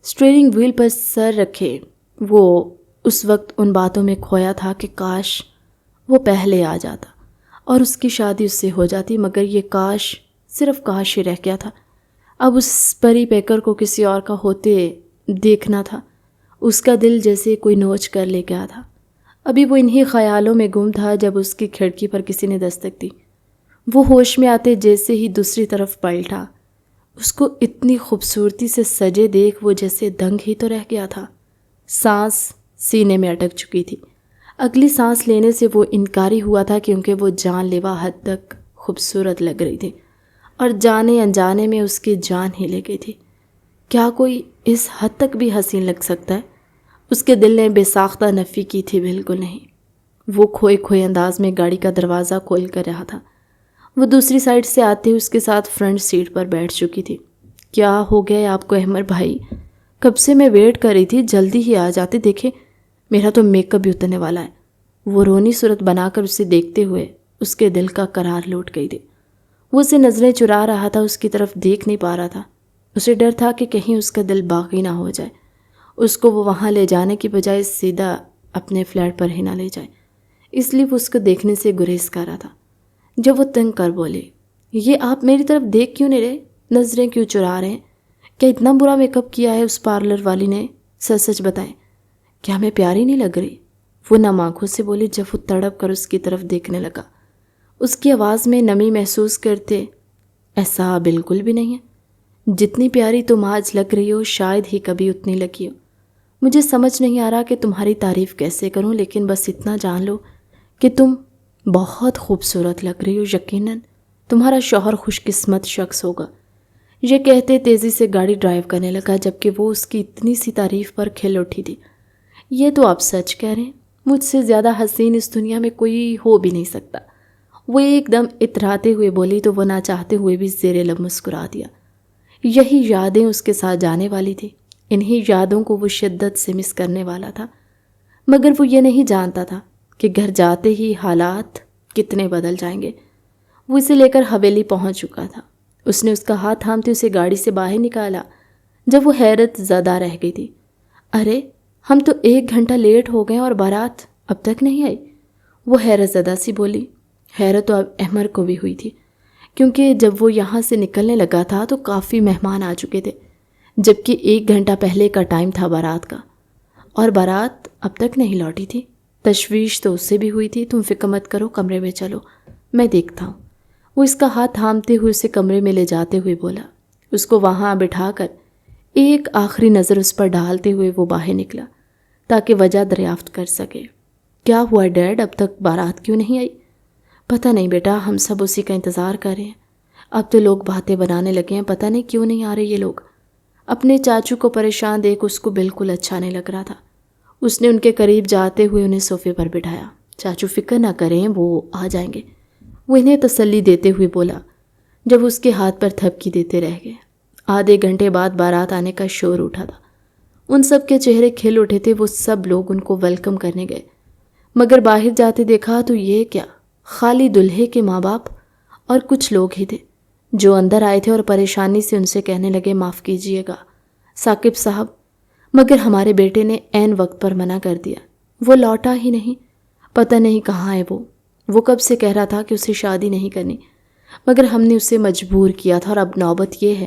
اسٹیئرنگ وہیل پر سر رکھے وہ اس وقت ان باتوں میں کھویا تھا کہ کاش وہ پہلے آ جاتا اور اس کی شادی اس سے ہو جاتی، مگر یہ کاش صرف کاش ہی رہ گیا تھا۔ اب اس پری پیکر کو کسی اور کا ہوتے دیکھنا تھا، اس کا دل جیسے کوئی نوچ کر لے گیا تھا۔ ابھی وہ انہی خیالوں میں گم تھا جب اس کی کھڑکی پر کسی نے دستک دی۔ وہ ہوش میں آتے جیسے ہی دوسری طرف پلٹا، اس کو اتنی خوبصورتی سے سجے دیکھ وہ جیسے دنگ ہی تو رہ گیا تھا۔ سانس سینے میں اٹک چکی تھی۔ اگلی سانس لینے سے وہ انکاری ہوا تھا کیونکہ وہ جان لیوا حد تک خوبصورت لگ رہی تھی اور جانے انجانے میں اس کی جان ہی لے گئی تھی۔ کیا کوئی اس حد تک بھی حسین لگ سکتا ہے؟ اس کے دل نے بے ساختہ نفی کی تھی، بالکل نہیں۔ وہ کھوئے انداز میں گاڑی کا دروازہ کھول کر رہا تھا۔ وہ دوسری سائڈ سے آتے اس کے ساتھ فرنٹ سیٹ پر بیٹھ چکی تھی۔ کیا ہو گیا آپ کو احمر بھائی؟ کب سے میں ویٹ کر رہی تھی، جلدی ہی آ جاتے، دیکھیں میرا تو میک اپ بھی اترنے والا ہے۔ وہ رونی صورت بنا کر اسے دیکھتے ہوئے اس کے دل کا قرار لوٹ گئی تھی۔ وہ اسے نظریں چرا رہا تھا، اس کی طرف دیکھ نہیں پا رہا تھا۔ اسے ڈر تھا کہ کہیں اس کا دل باغی نہ ہو جائے، اس کو وہ وہاں لے جانے کی بجائے سیدھا اپنے فلیٹ پر ہی نہ لے جائے، اس لیے وہ اس کو دیکھنے سے گریز کر رہا تھا۔ جب وہ تنگ کر بولے، یہ آپ میری طرف دیکھ کیوں نہیں رہے، نظریں کیوں چرا رہے ہیں؟ کیا اتنا برا میک اپ کیا ہے اس پارلر والی نے؟ سچ بتائیں، کیا میں پیاری نہیں لگ رہی؟ وہ نم آنکھوں سے بولی جب وہ تڑپ کر اس کی طرف دیکھنے لگا۔ اس کی آواز میں نمی محسوس کرتے، ایسا بالکل بھی نہیں ہے، جتنی پیاری تم آج لگ رہی ہو شاید ہی کبھی اتنی لگی ہو۔ مجھے سمجھ نہیں آ رہا کہ تمہاری تعریف کیسے کروں، لیکن بس اتنا جان لو کہ تم بہت خوبصورت لگ رہی ہو۔ یقیناً تمہارا شوہر خوش قسمت شخص ہوگا۔ یہ کہتے تیزی سے گاڑی ڈرائیو کرنے لگا، جبکہ وہ اس کی اتنی سی تعریف پر کھل اٹھی تھی۔ یہ تو آپ سچ کہہ رہے ہیں، مجھ سے زیادہ حسین اس دنیا میں کوئی ہو بھی نہیں سکتا۔ وہ ایک دم اتراتے ہوئے بولی تو وہ نہ چاہتے ہوئے بھی زیر لب مسکرا دیا۔ یہی یادیں اس کے ساتھ جانے والی تھی، انہی یادوں کو وہ شدت سے مس کرنے والا تھا، مگر وہ یہ نہیں جانتا تھا کہ گھر جاتے ہی حالات کتنے بدل جائیں گے۔ وہ اسے لے کر حویلی پہنچ چکا تھا۔ اس نے اس کا ہاتھ تھامتے اسے گاڑی سے باہر نکالا جب وہ حیرت زدہ رہ گئی تھی۔ ارے ہم تو 1 گھنٹہ لیٹ ہو گئے اور بارات اب تک نہیں آئی، وہ حیرت زدہ سی بولی۔ حیرت تو اب احمر کو بھی ہوئی تھی، کیونکہ جب وہ یہاں سے نکلنے لگا تھا تو کافی مہمان آ چکے تھے، جبکہ 1 گھنٹہ پہلے کا ٹائم تھا بارات کا، اور بارات اب تک نہیں لوٹی تھی۔ تشویش تو اس سے بھی ہوئی تھی۔ تم فکر مت کرو، کمرے میں چلو، میں دیکھتا ہوں۔ وہ اس کا ہاتھ تھامتے ہوئے اسے کمرے میں لے جاتے ہوئے بولا۔ اس کو وہاں بٹھا کر ایک آخری نظر اس پر ڈالتے ہوئے وہ باہر نکلا تاکہ وجہ دریافت کر سکے۔ کیا ہوا ڈیڈ، اب تک بارات کیوں نہیں آئی؟ پتہ نہیں بیٹا، ہم سب اسی کا انتظار کر رہے ہیں۔ اب تو لوگ باتیں بنانے لگے ہیں، پتہ نہیں کیوں نہیں آ رہے یہ لوگ۔ اپنے چاچو کو پریشان دیکھ اس کو بالکل اچھا نہیں لگ رہا تھا۔ اس نے ان کے قریب جاتے ہوئے انہیں صوفے پر بٹھایا۔ چاچو فکر نہ کریں، وہ آ جائیں گے، وہ انہیں تسلی دیتے ہوئے بولا، جب اس کے ہاتھ پر تھپکی دیتے رہ گئے۔ آدھے گھنٹے بعد بارات آنے کا شور اٹھا تھا۔ ان سب کے چہرے کھل اٹھے تھے، وہ سب لوگ ان کو ویلکم کرنے گئے، مگر باہر جاتے دیکھا تو یہ کیا، خالی دلہے کے ماں باپ اور کچھ لوگ ہی تھے جو اندر آئے تھے اور پریشانی سے ان سے کہنے لگے، معاف کیجئے گا ثاقب صاحب، مگر ہمارے بیٹے نے عین وقت پر منع کر دیا، وہ لوٹا ہی نہیں، پتہ نہیں کہاں ہے وہ کب سے کہہ رہا تھا کہ اسے شادی نہیں کرنی، مگر ہم نے اسے مجبور کیا تھا، اور اب نوبت یہ ہے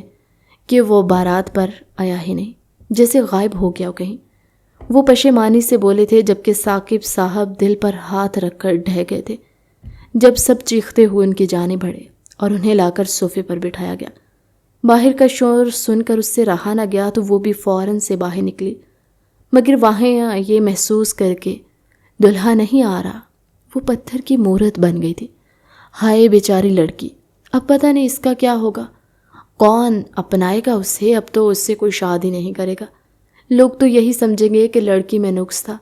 کہ وہ بارات پر آیا ہی نہیں، جیسے غائب ہو گیا ہو کہیں۔ وہ پشیمانی سے بولے تھے، جبکہ ثاقب صاحب دل پر ہاتھ رکھ کر ڈھہ گئے تھے جب سب چیختے ہوئے ان کی جانب بڑھے اور انہیں لا کر صوفے پر بٹھایا گیا۔ باہر کا شور سن کر اس سے رہا نہ گیا تو وہ بھی فوراً سے باہر نکلی، مگر وہاں یہ محسوس کر کے دلہا نہیں آ رہا، وہ پتھر کی مورت بن گئی تھی۔ ہائے بیچاری لڑکی، اب پتہ نہیں اس کا کیا ہوگا، کون اپنائے گا اسے، اب تو اس سے کوئی شادی نہیں کرے گا، لوگ تو یہی سمجھیں گے کہ لڑکی میں نقص تھا۔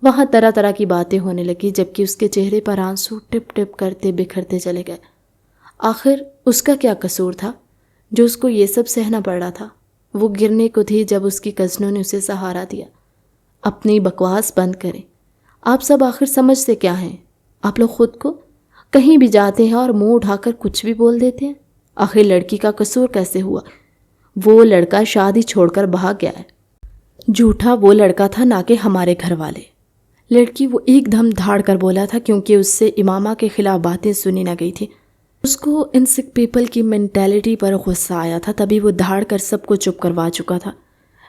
وہاں طرح طرح کی باتیں ہونے لگی، جبکہ اس کے چہرے پر آنسو ٹپ ٹپ کرتے بکھرتے چلے گئے۔ آخر اس کا کیا قصور تھا جو اس کو یہ سب سہنا پڑ رہا تھا؟ وہ گرنے کو تھی جب اس کی کزنوں نے اسے سہارا دیا۔ اپنی بکواس بند کریں، آپ سب آخر سمجھتے کیا ہیں؟ آپ لوگ خود کو کہیں بھی جاتے ہیں اور منہ اٹھا کر کچھ بھی بول دیتے ہیں۔ آخر لڑکی کا قصور کیسے ہوا؟ وہ لڑکا شادی چھوڑ کر بھاگ گیا ہے۔ جھوٹا وہ لڑکا تھا، نہ کہ ہمارے گھر والے۔ لڑکی وہ ایک دم دھاڑ کر بولا تھا، کیونکہ اس سے امامہ کے خلاف باتیں سنی نہ گئی تھی۔ اس کو ان سک پیپل کی مینٹیلٹی پر غصہ آیا تھا، تبھی وہ دھاڑ کر سب کو چپ کروا چکا تھا،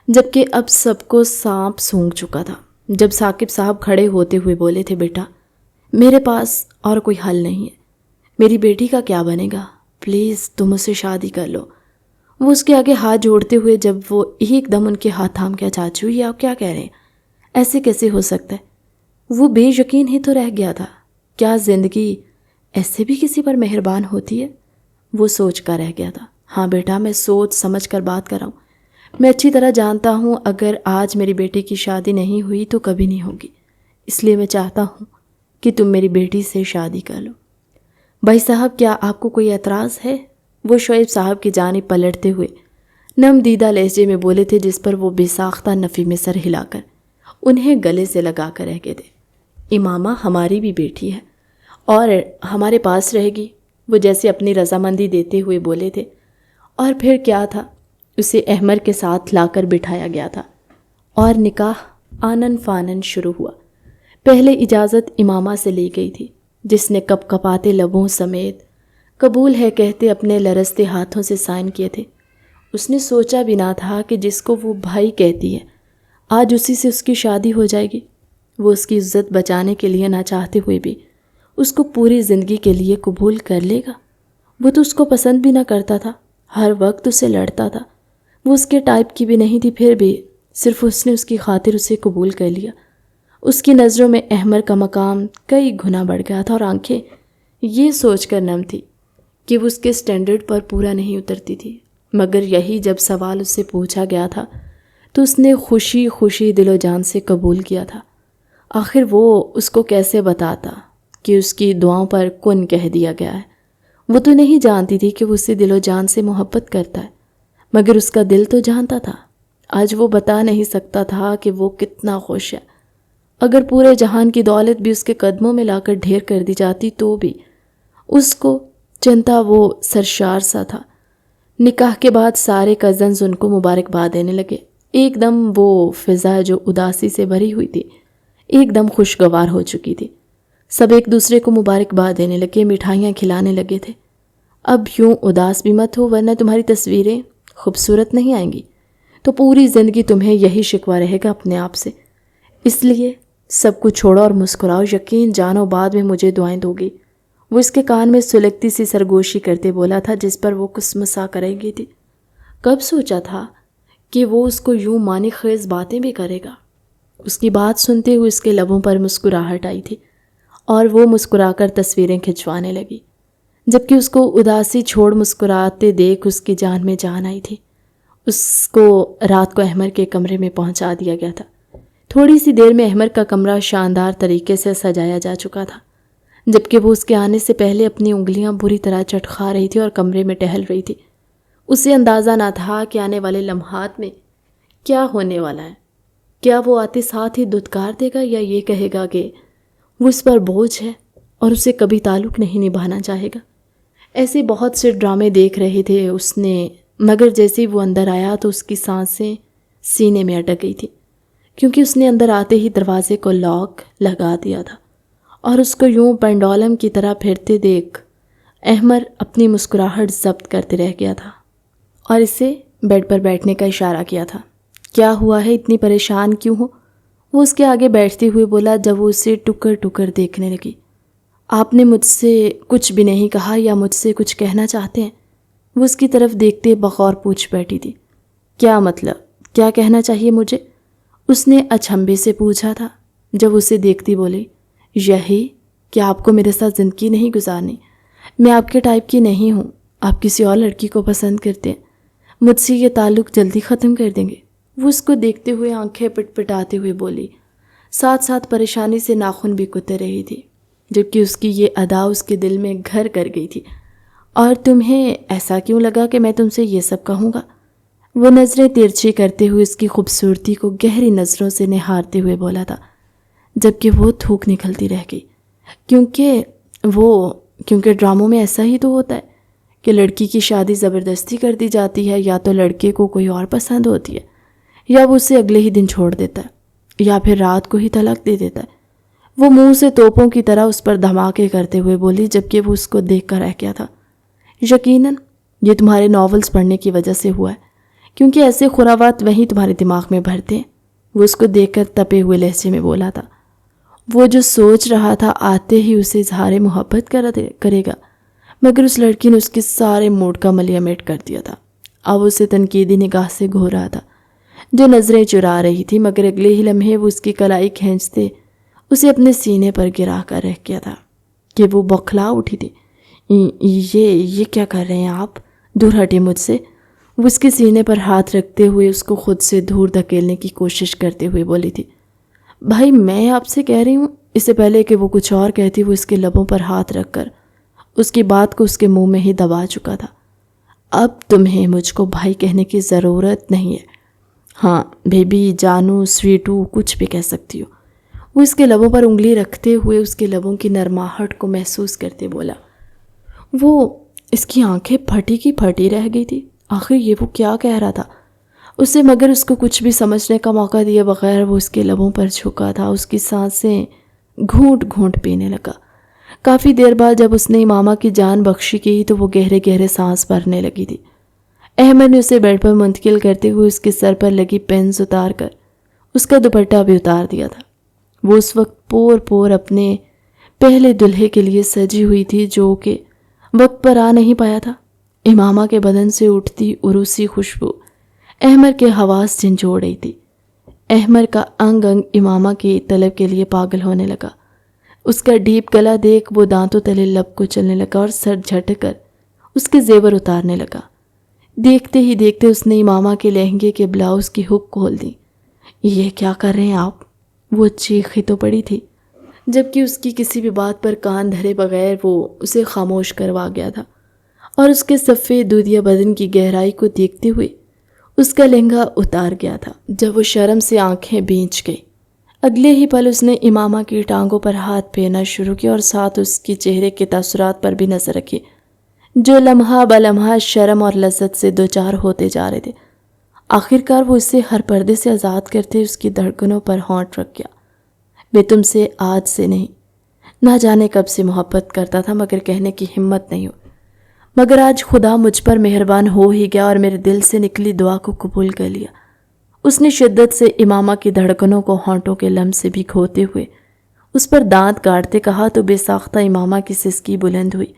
جبکہ اب سب کو سانپ سونگھ چکا تھا۔ جب ثاقب صاحب کھڑے ہوتے ہوئے بولے تھے، بیٹا میرے پاس اور کوئی حل نہیں ہے، میری بیٹی کا کیا بنے گا، پلیز تم اسے شادی کر لو۔ وہ اس کے آگے ہاتھ جوڑتے ہوئے جب وہ ایک دم ان کے ہاتھ تھام کے، چاچو یہ آپ کیا کہہ رہے ہیں، ایسے کیسے ہو سکتا ہے؟ وہ بے یقین ہی تو رہ گیا تھا، کیا زندگی ایسے بھی کسی پر مہربان ہوتی ہے؟ وہ سوچ کر رہ گیا تھا۔ ہاں بیٹا، میں سوچ سمجھ کر بات کر رہا ہوں، میں اچھی طرح جانتا ہوں اگر آج میری بیٹی کی شادی نہیں ہوئی تو کبھی نہیں ہوگی، اس لیے میں چاہتا ہوں کہ تم میری بیٹی سے شادی کر لو۔ بھائی صاحب کیا آپ کو کوئی اعتراض ہے؟ وہ شعیب صاحب کی جانب پلٹتے ہوئے نم دیدہ لہجے میں بولے تھے، جس پر وہ بے ساختہ نفی میں سر ہلا کر انہیں گلے سے لگا کر رہ گئے تھے۔ امامہ ہماری بھی بیٹی ہے اور ہمارے پاس رہے گی، وہ جیسے اپنی رضامندی دیتے ہوئے بولے تھے۔ اور پھر کیا تھا، اسے احمر کے ساتھ لا کر بٹھایا گیا تھا اور نکاح آنن فانن شروع ہوا۔ پہلے اجازت امامہ سے لی گئی تھی، جس نے کپ کپاتے لبوں سمیت قبول ہے کہتے اپنے لرزتے ہاتھوں سے سائن کیے تھے۔ اس نے سوچا بھی نہ تھا کہ جس کو وہ بھائی کہتی ہے آج اسی سے اس کی شادی ہو جائے گی۔ وہ اس کی عزت بچانے کے لیے نہ چاہتے ہوئے بھی اس کو پوری زندگی کے لیے قبول کر لے گا۔ وہ تو اس کو پسند بھی نہ کرتا تھا، ہر وقت اسے لڑتا تھا۔ وہ اس کے ٹائپ کی بھی نہیں تھی، پھر بھی صرف اس نے اس کی خاطر اسے قبول کر لیا۔ اس کی نظروں میں احمر کا مقام کئی گنا بڑھ گیا تھا، اور آنکھیں یہ سوچ کر نم تھی کہ وہ اس کے سٹینڈرڈ پر پورا نہیں اترتی تھی۔ مگر یہی جب سوال اس سے پوچھا گیا تھا تو اس نے خوشی خوشی دل و جان سے قبول کیا تھا۔ آخر وہ اس کو کیسے بتاتا کہ اس کی دعاؤں پر کن کہہ دیا گیا ہے؟ وہ تو نہیں جانتی تھی کہ وہ اسے دل و جان سے محبت کرتا ہے، مگر اس کا دل تو جانتا تھا۔ آج وہ بتا نہیں سکتا تھا کہ وہ کتنا خوش ہے۔ اگر پورے جہان کی دولت بھی اس کے قدموں میں لا کر ڈھیر کر دی جاتی تو بھی اس کو چنتا وہ سرشار سا تھا۔ نکاح کے بعد سارے کزنز ان کو مبارکباد دینے لگے۔ ایک دم وہ فضا جو اداسی سے بھری ہوئی تھی ایک دم خوشگوار ہو چکی تھی۔ سب ایک دوسرے کو مبارکباد دینے لگے، مٹھائیاں کھلانے لگے تھے۔ اب یوں اداس بھی مت ہو، ورنہ تمہاری تصویریں خوبصورت نہیں آئیں گی تو پوری زندگی تمہیں یہی شکوہ رہے گا اپنے آپ سے۔ اس لیے سب کچھ چھوڑو اور مسکراؤ، یقین جانو بعد میں مجھے دعائیں دو گی۔ وہ اس کے کان میں سلگتی سی سرگوشی کرتے بولا تھا، جس پر وہ کسمسا کرے گی تھی۔ کب سوچا تھا کہ وہ اس کو یوں معنی خیز باتیں بھی کرے گا؟ اس کی بات سنتے ہوئے اس کے لبوں پر مسکراہٹ آئی تھی اور وہ مسکرا کر تصویریں کھنچوانے لگی، جبکہ اس کو اداسی چھوڑ مسکراتے دیکھ اس کی جان میں جان آئی تھی۔ اس کو رات کو احمر کے کمرے میں پہنچا دیا گیا تھا۔ تھوڑی سی دیر میں احمر کا کمرہ شاندار طریقے سے سجایا جا چکا تھا، جبکہ وہ اس کے آنے سے پہلے اپنی انگلیاں بری طرح چٹکھا رہی تھی اور کمرے میں ٹہل رہی تھی۔ اسے اندازہ نہ تھا کہ آنے والے لمحات میں کیا ہونے والا ہے۔ کیا وہ آتے ساتھ ہی دھتکار دے گا یا یہ کہے گا کہ وہ اس پر بوجھ ہے اور اسے کبھی تعلق نہیں نبھانا چاہے گا؟ ایسے بہت سے ڈرامے دیکھ رہے تھے اس نے، مگر جیسے ہی وہ اندر آیا تو اس کی سانسیں سینے میں اٹک گئی تھی، کیونکہ اس نے اندر آتے ہی دروازے کو لاک لگا دیا تھا۔ اور اس کو یوں پنڈولم کی طرح پھرتے دیکھ احمر اپنی مسکراہٹ ضبط کرتے رہ گیا تھا اور اسے بیڈ پر بیٹھنے کا اشارہ کیا تھا۔ کیا ہوا ہے، اتنی پریشان کیوں ہو؟ وہ اس کے آگے بیٹھتے ہوئے بولا، جب وہ اسے ٹکر ٹکر دیکھنے لگی۔ آپ نے مجھ سے کچھ بھی نہیں کہا یا مجھ سے کچھ کہنا چاہتے ہیں؟ وہ اس کی طرف دیکھتے بغور پوچھ بیٹھی تھی۔ کیا مطلب؟ کیا کہنا چاہیے مجھے؟ اس نے اچھمبے سے پوچھا تھا۔ جب اسے دیکھتی بولی، یہی کہ آپ کو میرے ساتھ زندگی نہیں گزارنی۔ میں آپ کے ٹائپ کی نہیں ہوں، آپ کسی اور لڑکی کو پسند کرتے ہیں، مجھ سے یہ تعلق جلدی ختم کر دیں گے؟ وہ اس کو دیکھتے ہوئے آنکھیں پٹ پٹاتے ہوئے بولی، ساتھ ساتھ پریشانی سے ناخن بھی کتر رہی تھی، جبکہ اس کی یہ ادا اس کے دل میں گھر کر گئی تھی۔ اور تمہیں ایسا کیوں لگا کہ میں تم سے یہ سب کہوں گا؟ وہ نظریں ترچھی کرتے ہوئے اس کی خوبصورتی کو گہری نظروں سے نہارتے ہوئے بولا تھا، جبکہ وہ تھوک نکلتی رہ گئی۔ کیونکہ ڈراموں میں ایسا ہی تو ہوتا ہے کہ لڑکی کی شادی زبردستی کر دی جاتی ہے، یا تو لڑکے کو کوئی اور پسند ہوتی ہے، یا وہ اسے اگلے ہی دن چھوڑ دیتا ہے، یا پھر رات کو ہی طلاق دے دیتا ہے۔ وہ منہ سے توپوں کی طرح اس پر دھماکے کرتے ہوئے بولی، جبکہ وہ اس کو دیکھ کر رہ گیا تھا۔ یقیناً یہ تمہارے ناولز پڑھنے کی وجہ سے ہوا ہے، کیونکہ ایسے خرافات وہیں تمہارے دماغ میں بھرتے ہیں۔ وہ اس کو دیکھ کر تپے ہوئے لہجے میں بولا تھا۔ وہ جو سوچ رہا تھا آتے ہی اسے اظہار محبت کرے گا، مگر اس لڑکی نے اس کے سارے موڈ کا ملیا میٹ کر دیا تھا۔ اب اسے تنقیدی نگاہ سے گھور رہا تھا، جو نظریں چرا رہی تھی، مگر اگلے ہی لمحے وہ اس کی کلائی کھینچتے اسے اپنے سینے پر گرا کر رہ گیا تھا کہ وہ بوکھلا اٹھی تھی۔ یہ کیا کر رہے ہیں آپ؟ دور ہٹے مجھ سے۔ وہ اس کے سینے پر ہاتھ رکھتے ہوئے اس کو خود سے دور دھکیلنے کی کوشش کرتے ہوئے بولی تھی، بھائی میں آپ سے کہہ رہی ہوں۔ اس سے پہلے کہ وہ کچھ اور کہتی، وہ اس کے لبوں پر ہاتھ رکھ کر اس کی بات کو اس کے منہ میں ہی دبا چکا تھا۔ اب تمہیں مجھ کو بھائی کہنے کی ضرورت نہیں ہے، ہاں بیبی، جانو، سویٹو، کچھ بھی کہہ سکتی ہو۔ وہ اس کے لبوں پر انگلی رکھتے ہوئے اس کے لبوں کی نرماہٹ کو محسوس کرتے بولا۔ وہ اس کی آنکھیں پھٹی کی پھٹی رہ گئی تھی۔ آخر یہ وہ کیا کہہ رہا تھا اسے، مگر اس کو کچھ بھی سمجھنے کا موقع دیے بغیر وہ اس کے لبوں پر جھکا تھا۔ اس کی سانسیں گھونٹ گھونٹ پینے لگا۔ کافی دیر بعد جب اس نے امامہ کی جان بخشی کی تو وہ گہرے گہرے سانس بھرنے لگی تھی۔ احمد نے اسے بیڈ پر منتقل کرتے ہوئے اس کے سر پر لگی پینس اتار کر اس کا دوپٹہ بھی اتار دیا تھا۔ وہ اس وقت پور پور اپنے پہلے دلہے کے لیے سجی ہوئی تھی، جو کہ وقت پر آ نہیں پایا تھا۔ امامہ کے بدن سے اٹھتی عروسی خوشبو احمر کے حواس جھنجھوڑ رہی تھی۔ احمر کا انگ انگ امامہ کی طلب کے لیے پاگل ہونے لگا۔ اس کا ڈھیپ گلا دیکھ وہ دانتوں تلے لب کو چلنے لگا اور سر جھٹک کر اس کے زیور اتارنے لگا۔ دیکھتے ہی دیکھتے اس نے امامہ کے لہنگے کے بلاؤز کی ہک کھول دی۔ یہ کیا کر رہے ہیں آپ؟ وہ چیخی تو پڑی تھی، جبکہ اس کی کسی بھی بات پر کان دھرے بغیر وہ اسے خاموش کروا گیا تھا، اور اس کے سفید دودھیا بدن کی گہرائی کو دیکھتے ہوئے اس کا لہنگا اتار گیا تھا۔ جب وہ شرم سے آنکھیں بھیج گئی، اگلے ہی پل اس نے امامہ کی ٹانگوں پر ہاتھ پھیرنا شروع کیا اور ساتھ اس کی چہرے کے تاثرات پر بھی نظر رکھی، جو لمحہ بلمحہ شرم اور لذت سے دوچار ہوتے جا رہے تھے۔ آخرکار وہ اسے ہر پردے سے آزاد کرتے اس کی دھڑکنوں پر ہونٹ رکھ گیا۔ میں تم سے آج سے نہیں، نہ جانے کب سے محبت کرتا تھا، مگر کہنے کی ہمت نہیں ہو، مگر آج خدا مجھ پر مہربان ہو ہی گیا اور میرے دل سے نکلی دعا کو قبول کر لیا۔ اس نے شدت سے امامہ کی دھڑکنوں کو ہونٹوں کے لمس سے بھگوتے ہوئے اس پر دانت کاٹتے کہا تو بے ساختہ امامہ کی سسکی بلند ہوئی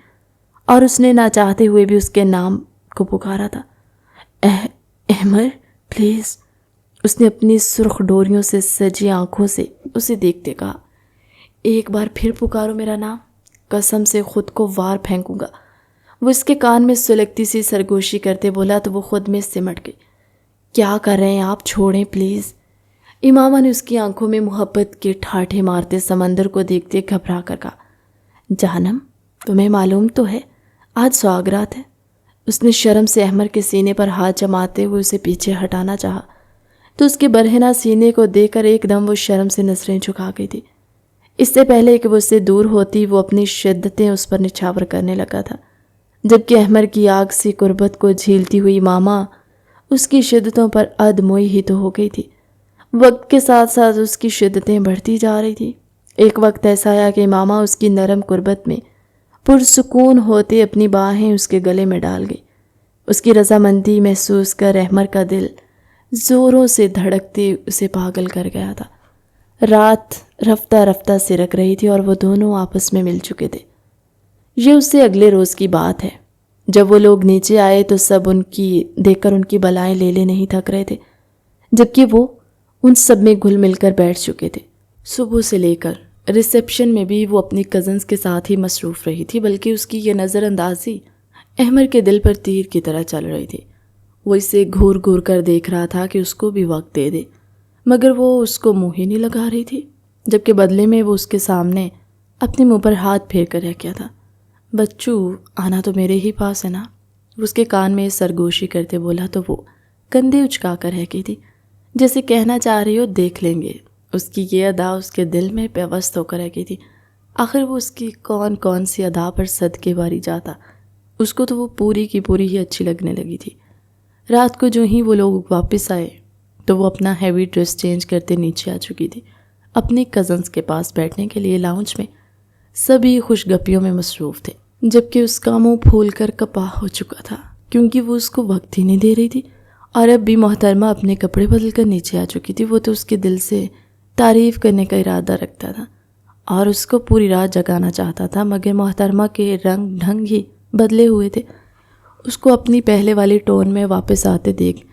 اور اس نے نہ چاہتے ہوئے بھی اس کے نام کو پکارا تھا۔ احمر پلیز، اس نے اپنی سرخ ڈوریوں سے سجی آنکھوں سے اسے دیکھتے کہا۔ ایک بار پھر پکارو میرا نام، قسم سے خود کو وار پھینکوں گا۔ وہ اس کے کان میں سلگتی سی سرگوشی کرتے بولا تو وہ خود میں سمٹ گئی۔ کیا کر رہے ہیں آپ؟ چھوڑیں پلیز۔ امامہ نے اس کی آنکھوں میں محبت کے ٹھاٹھے مارتے سمندر کو دیکھتے گھبرا کر کہا، جانم تمہیں معلوم تو ہے آج سوگرات ہے۔ اس نے شرم سے احمر کے سینے پر ہاتھ جماتے ہوئے اسے پیچھے ہٹانا چاہا تو اس کے برہنہ سینے کو دیکھ کر ایک دم وہ شرم سے نظریں جھکا گئی تھی۔ اس سے پہلے کہ وہ اس سے دور ہوتی وہ اپنی شدتیں اس پر نچھاور کرنے لگا تھا، جبکہ احمر کی آگ سی قربت کو جھیلتی ہوئی امامہ اس کی شدتوں پر ادموئی ہی تو ہو گئی تھی۔ وقت کے ساتھ ساتھ اس کی شدتیں بڑھتی جا رہی تھی۔ ایک وقت ایسا آیا کہ امامہ اس کی نرم قربت میں پرسکون ہوتے اپنی باہیں اس کے گلے میں ڈال گئی۔ اس کی رضامندی محسوس کر احمر کا دل زوروں سے دھڑکتے اسے پاگل کر گیا تھا۔ رات رفتہ رفتہ سرک رہی تھی اور وہ دونوں آپس میں مل چکے تھے۔ یہ اس سے اگلے روز کی بات ہے۔ جب وہ لوگ نیچے آئے تو سب دیکھ کر ان کی بلائیں لے نہیں تھک رہے تھے، جبکہ وہ ان سب میں گھل مل کر بیٹھ چکے تھے۔ صبح سے لے کر ریسیپشن میں بھی وہ اپنی کزنز کے ساتھ ہی مصروف رہی تھی، بلکہ اس کی یہ نظر اندازی احمر کے دل پر تیر کی طرح چل رہی تھی۔ وہ اسے گھور گھور کر دیکھ رہا تھا کہ اس کو بھی وقت دے دے، مگر وہ اس کو منہ ہی نہیں لگا رہی تھی، جبکہ بدلے میں وہ اس کے سامنے اپنے منہ پر ہاتھ پھیر کر رہ گیا تھا۔ بچو آنا تو میرے ہی پاس ہے نا، وہ اس کے کان میں سرگوشی کرتے بولا تو وہ کندھے اچکا کر رہ گئی تھی، جیسے کہنا چاہ رہی ہو دیکھ لیں گے۔ اس کی یہ ادا اس کے دل میں پیوست ہو کر رہ گئی تھی۔ آخر وہ اس کی کون سی ادا پر صدقے باری جاتا، اس کو تو وہ پوری کی پوری ہی اچھی لگنے لگی تھی۔ رات کو جو ہی وہ لوگ واپس آئے تو وہ اپنا ہیوی ڈریس چینج کرتے نیچے آ چکی تھی اپنی کزنز کے پاس بیٹھنے کے لیے۔ لاؤنج میں سبھی خوش گپیوں میں مصروف تھے، جبکہ اس کا منہ پھول کر کپاہ ہو چکا تھا، کیونکہ وہ اس کو وقت ہی نہیں دے رہی تھی۔ اور اب بھی محترمہ اپنے کپڑے بدل کر نیچے آ چکی تھی۔ وہ تو اس کے دل سے تعریف کرنے کا ارادہ رکھتا تھا اور اس کو پوری رات جگانا چاہتا تھا، مگر محترمہ کے رنگ ڈھنگ ہی بدلے ہوئے تھے۔ اس کو اپنی پہلے والی ٹون میں واپس آتے دیکھ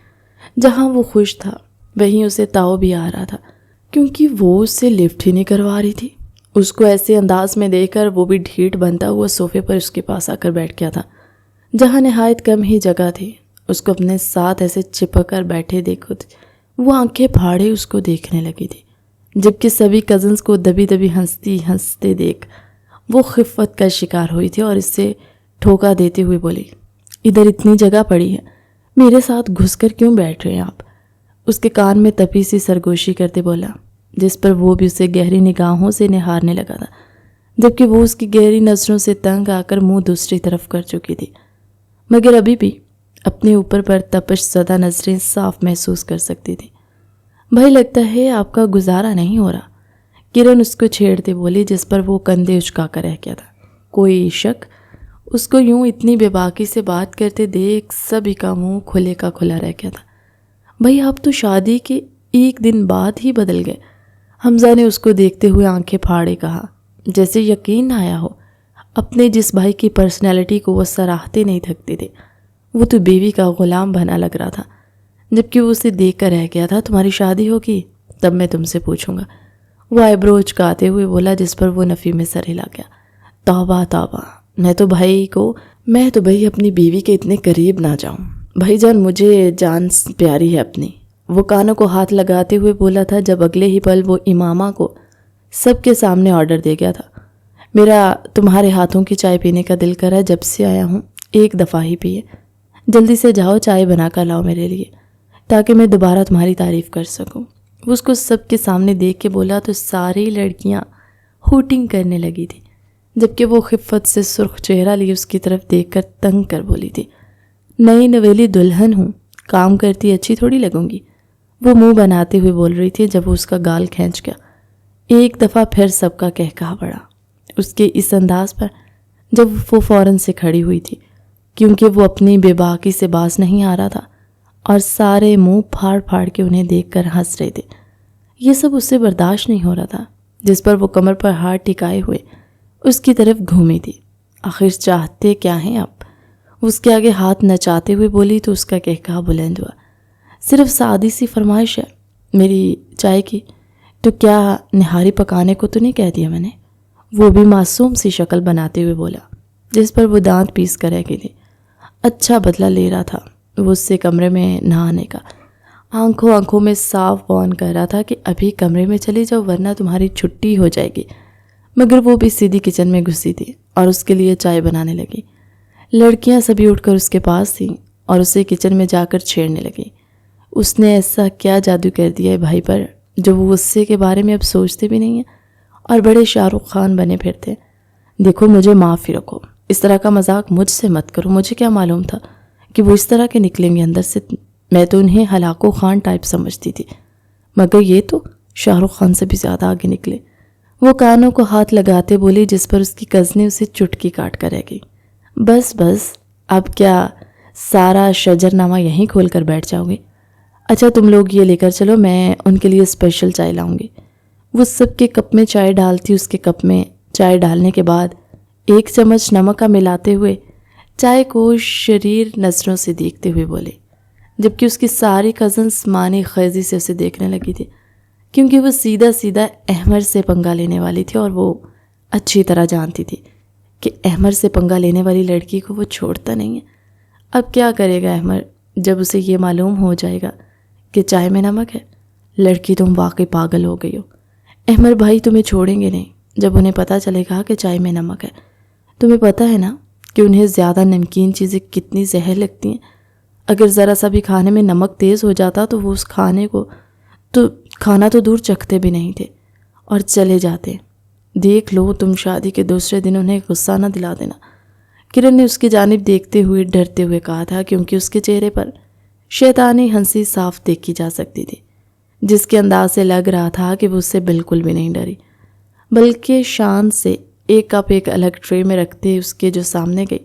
جہاں وہ خوش تھا وہیں اسے تاؤ بھی آ رہا تھا، کیونکہ وہ اس سے لفٹ ہی نہیں کروا رہی تھی۔ اس کو ایسے انداز میں دیکھ کر وہ بھی ڈھیٹ بنتا ہوا صوفے پر اس کے پاس آ کر بیٹھ گیا تھا، جہاں نہایت کم ہی جگہ تھی۔ اس کو اپنے ساتھ ایسے چپک کر بیٹھے دیکھو وہ آنکھیں پھاڑے اس کو دیکھنے لگی تھی، جبکہ سبھی کزنز کو دبی دبی ہنستے دیکھ وہ خفت کا شکار ہوئی تھی اور اس سے ٹھوکا دیتے ہوئے بولی، ادھر اتنی جگہ پڑی ہے، میرے ساتھ گھس کر کیوں بیٹھ رہے ہیں آپ؟ اس کے کان میں تپی سی سرگوشی کرتے بولا، جس پر وہ بھی اسے گہری نگاہوں سے نہارنے لگا تھا، جبکہ وہ اس کی گہری نظروں سے تنگ آ کر منہ دوسری طرف کر چکی تھی، مگر ابھی بھی اپنے اوپر پر تپش زدہ نظریں صاف محسوس کر سکتی تھی۔ بھائی لگتا ہے آپ کا گزارا نہیں ہو رہا، کرن اس کو چھیڑتے بولی، جس پر وہ کندھے اچکا کر رہ گیا تھا۔ کوئی شک؟ اس کو یوں اتنی بے باکی سے بات کرتے دیکھ سبھی کا منہ کھلے کا کھلا رہ گیا تھا۔ بھائی آپ تو شادی کے ایک دن بعد ہی بدل گئے، حمزہ نے اس کو دیکھتے ہوئے آنکھیں پھاڑے کہا، جیسے یقین نہ آیا ہو۔ اپنے جس بھائی کی پرسنالٹی کو وہ سراہتے نہیں تھکتے تھے، وہ تو بیوی کا غلام بنا لگ رہا تھا، جبکہ وہ اسے دیکھ کر رہ گیا تھا تمہاری شادی ہوگی تب میں تم سے پوچھوں گا۔ وہ آئیبرو اچکاتے ہوئے بولا، جس پر وہ نفی میں سر ہلا گیا۔ توبہ توبہ، میں تو بھائی اپنی بیوی کے اتنے قریب نہ جاؤں، بھائی جان مجھے جان پیاری ہے اپنی۔ وہ کانوں کو ہاتھ لگاتے ہوئے بولا تھا جب اگلے ہی پل وہ امامہ کو سب کے سامنے آرڈر دے گیا تھا، میرا تمہارے ہاتھوں کی چائے پینے کا دل کرا، جب سے آیا ہوں ایک دفعہ ہی پیے، جلدی سے جاؤ چائے بنا کر لاؤ میرے لیے تاکہ میں دوبارہ تمہاری تعریف کر سکوں۔ وہ اس کو سب کے سامنے دیکھ کے بولا تو ساری لڑکیاں ہوٹنگ کرنے لگی تھی، جبکہ وہ خفت سے سرخ چہرہ لیے اس کی طرف دیکھ کر تنگ کر بولی تھی، نئی نویلی دلہن ہوں، کام کرتی اچھی تھوڑی لگوں گی۔ وہ منہ بناتے ہوئے بول رہی تھی جب وہ اس کا گال کھینچ گیا۔ ایک دفعہ پھر سب کا کہکہا بڑھا اس کے اس انداز پر، جب وہ فوراً سے کھڑی ہوئی تھی کیونکہ وہ اپنی بے باکی سے باز نہیں آ رہا تھا، اور سارے منہ پھاڑ پھاڑ کے انہیں دیکھ کر ہنس رہے تھے۔ یہ سب اس سے برداشت نہیں ہو رہا تھا، جس پر وہ کمر پر ہاتھ ٹکائے ہوئے اس کی طرف گھومی تھی۔ آخر چاہتے کیا ہیں آپ؟ وہ اس کے آگے ہاتھ نچاتے ہوئے بولی تو اس کا کہکہا بلند ہوا۔ صرف سادی سی فرمائش ہے میری چائے کی، تو کیا نہاری پکانے کو تو نہیں کہہ دیا میں نے؟ وہ بھی معصوم سی شکل بناتے ہوئے بولا، جس پر وہ دانت پیس کر رہ گئی تھی۔ اچھا بدلہ لے رہا تھا وہ اس سے کمرے میں نہ آنے کا، آنکھوں میں صاف وارن کر رہا تھا کہ ابھی کمرے میں چلی جاؤ ورنہ تمہاری چھٹی ہو جائے گی، مگر وہ بھی سیدھی کچن میں گھسی تھی اور اس کے لیے چائے بنانے لگی۔ لڑکیاں سبھی اٹھ کر اس کے پاس تھیں اور اسے کچن میں جا کر چھیڑنے لگی۔ اس نے ایسا کیا جادو کر دیا ہے بھائی پر جو وہ غصے کے بارے میں اب سوچتے بھی نہیں ہیں اور بڑے شاہ رخ خان بنے پھرتے۔ دیکھو مجھے معاف ہی رکھو، اس طرح کا مذاق مجھ سے مت کرو، مجھے کیا معلوم تھا کہ وہ اس طرح کے نکلیں گے اندر سے، میں تو انہیں ہلاکو خان ٹائپ سمجھتی تھی، مگر یہ تو شاہ رخ خان سے بھی زیادہ آگے نکلے۔ وہ کانوں کو ہاتھ لگاتے بولی، جس پر اس کی کزنیں اسے چٹکی کاٹ کر رہ گئی۔ بس اب کیا سارا شجرنامہ یہیں کھول کر بیٹھ جاؤ گے؟ اچھا تم لوگ یہ لے کر چلو، میں ان کے لیے اسپیشل چائے لاؤں گی۔ وہ سب کے کپ میں چائے ڈالتی، اس کے کپ میں چائے ڈالنے کے بعد ایک چمچ نمک کا ملاتے ہوئے چائے کو شریر نظروں سے دیکھتے ہوئے بولے، جبکہ اس کی ساری کزنس مانی خیزی سے اسے دیکھنے لگی تھی، کیونکہ وہ سیدھا احمر سے پنگا لینے والی تھی اور وہ اچھی طرح جانتی تھی کہ احمر سے پنگا لینے والی لڑکی کو وہ چھوڑتا نہیں ہے۔ اب کیا کرے گا احمر جب اسے یہ معلوم ہو جائے گا کہ چائے میں نمک ہے؟ لڑکی تم واقعی پاگل ہو گئی ہو، احمر بھائی تمہیں چھوڑیں گے نہیں جب انہیں پتہ چلے گا کہ چائے میں نمک ہے۔ تمہیں پتہ ہے نا کہ انہیں زیادہ نمکین چیزیں کتنی زہر لگتی ہیں، اگر ذرا سا بھی کھانے میں نمک تیز ہو جاتا تو وہ اس کھانا تو دور چکھتے بھی نہیں تھے اور چلے جاتے۔ دیکھ لو تم شادی کے دوسرے دن انہیں غصہ نہ دلا دینا۔ کرن نے اس کی جانب دیکھتے ہوئے ڈرتے ہوئے کہا تھا، کیونکہ اس کے چہرے پر شیطانی ہنسی صاف دیکھی جا سکتی تھی، جس کے انداز سے لگ رہا تھا کہ وہ اس سے بالکل بھی نہیں ڈری، بلکہ شان سے ایک کپ ایک الگ ٹرے میں رکھتے اس کے جو سامنے گئی،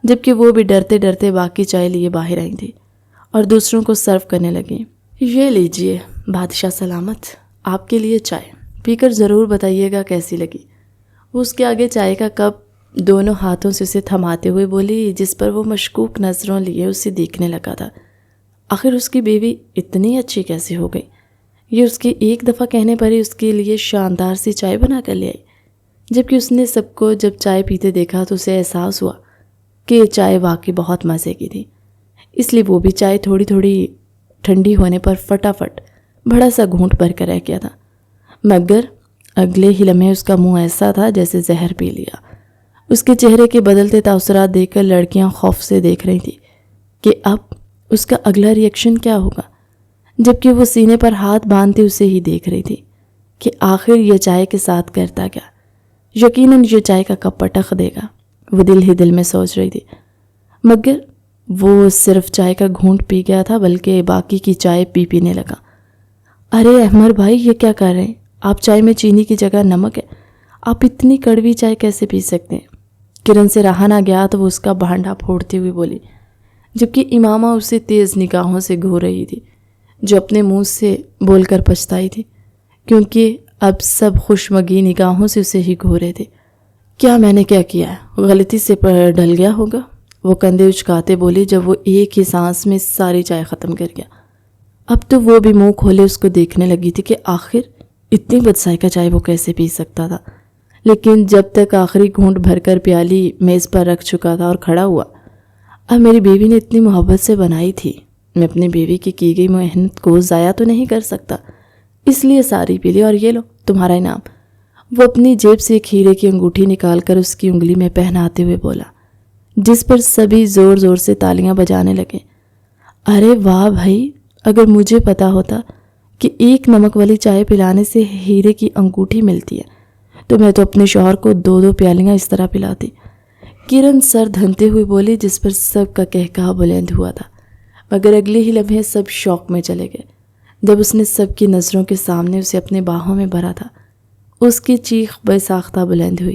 جبکہ وہ بھی ڈرتے ڈرتے باقی چائے لیے باہر آئی تھی اور دوسروں کو سرو کرنے لگی۔ یہ لیجئے بادشاہ سلامت، آپ کے لیے چائے، پی کر ضرور بتائیے گا کیسی لگی۔ وہ اس کے آگے چائے کا کپ دونوں ہاتھوں سے اسے تھماتے ہوئے بولی، جس پر وہ مشکوک نظروں لیے اسے دیکھنے لگا تھا۔ آخر اس کی بیوی اتنی اچھی کیسے ہو گئی؟ یہ اس کے ایک دفعہ کہنے پر ہی اس کے لیے شاندار سی چائے بنا کر لے آئی، جبکہ اس نے سب کو جب چائے پیتے دیکھا تو اسے احساس ہوا کہ یہ چائے واقعی بہت مزے کی تھی، اس لیے وہ بھی چائے تھوڑی تھوڑی ٹھنڈی ہونے پر فٹافٹ بڑا سا گھونٹ بھر کر رہ گیا تھا، مگر اگلے ہی لمحے اس کا منہ ایسا تھا جیسے زہر پی لیا۔ اس کے چہرے کے بدلتے تاثرات دیکھ کر لڑکیاں خوف سے دیکھ رہی تھیں کہ اب اس کا اگلا ری ایکشن کیا ہوگا، جبکہ وہ سینے پر ہاتھ باندھتے اسے ہی دیکھ رہی تھی کہ آخر یہ چائے کے ساتھ کرتا کیا۔ یقیناً یہ چائے کا کپ پٹخ دے گا، وہ دل ہی دل میں سوچ رہی تھی، مگر وہ صرف چائے کا گھونٹ پی گیا تھا بلکہ باقی کی چائے پینے لگا۔ ارے احمر بھائی یہ کیا کر رہے ہیں آپ؟ چائے میں چینی کی جگہ نمک ہے، آپ اتنی کڑوی چائے کیسے پی سکتے ہیں؟ کرن سے رہا نہ گیا تو وہ اس کا بھانڈا پھوڑتی ہوئی بولی، جبکہ امامہ اسے تیز نگاہوں سے گھور رہی تھی، جو اپنے منہ سے بول کر پچھتائی تھی، کیونکہ اب سب خوشمگی نگاہوں سے اسے ہی گھور رہے تھے۔ کیا میں نے کیا کیا ہے؟ غلطی سے ڈل گیا ہوگا، وہ کندھے اچکاتے بولی جب وہ ایک ہی سانس میں ساری چائے ختم کر گیا۔ اب تو وہ بھی منہ کھولے اس کو دیکھنے لگی تھی کہ آخر اتنی بدذائقہ چائے وہ کیسے پی سکتا تھا، لیکن جب تک آخری گھونٹ بھر کر پیالی میز پر رکھ چکا تھا اور کھڑا ہوا، اب میری بیوی نے اتنی محبت سے بنائی تھی، میں اپنی بیوی کی گئی محنت کو ضائع تو نہیں کر سکتا، اس لیے ساری پی لی اور یہ لو تمہارا انعام۔ وہ اپنی جیب سے ایک ہیرے کی انگوٹھی نکال کر اس کی انگلی میں پہناتے ہوئے بولا، جس پر سبھی زور زور سے تالیاں بجانے لگے۔ ارے واہ بھائی، اگر مجھے پتا ہوتا کہ ایک نمک والی چائے پلانے سے ہیرے کی انگوٹھی ملتی ہے تو میں تو اپنے شوہر کو 2 پیالیاں اس طرح پلاتی۔ کرن سر دھنتے ہوئے بولی، جس پر سب کا قہقہا بلند ہوا تھا، مگر اگلے ہی لمحے سب شوق میں چلے گئے جب اس نے سب کی نظروں کے سامنے اسے اپنے باہوں میں بھرا تھا۔ اس کی چیخ بے ساختہ بلند ہوئی،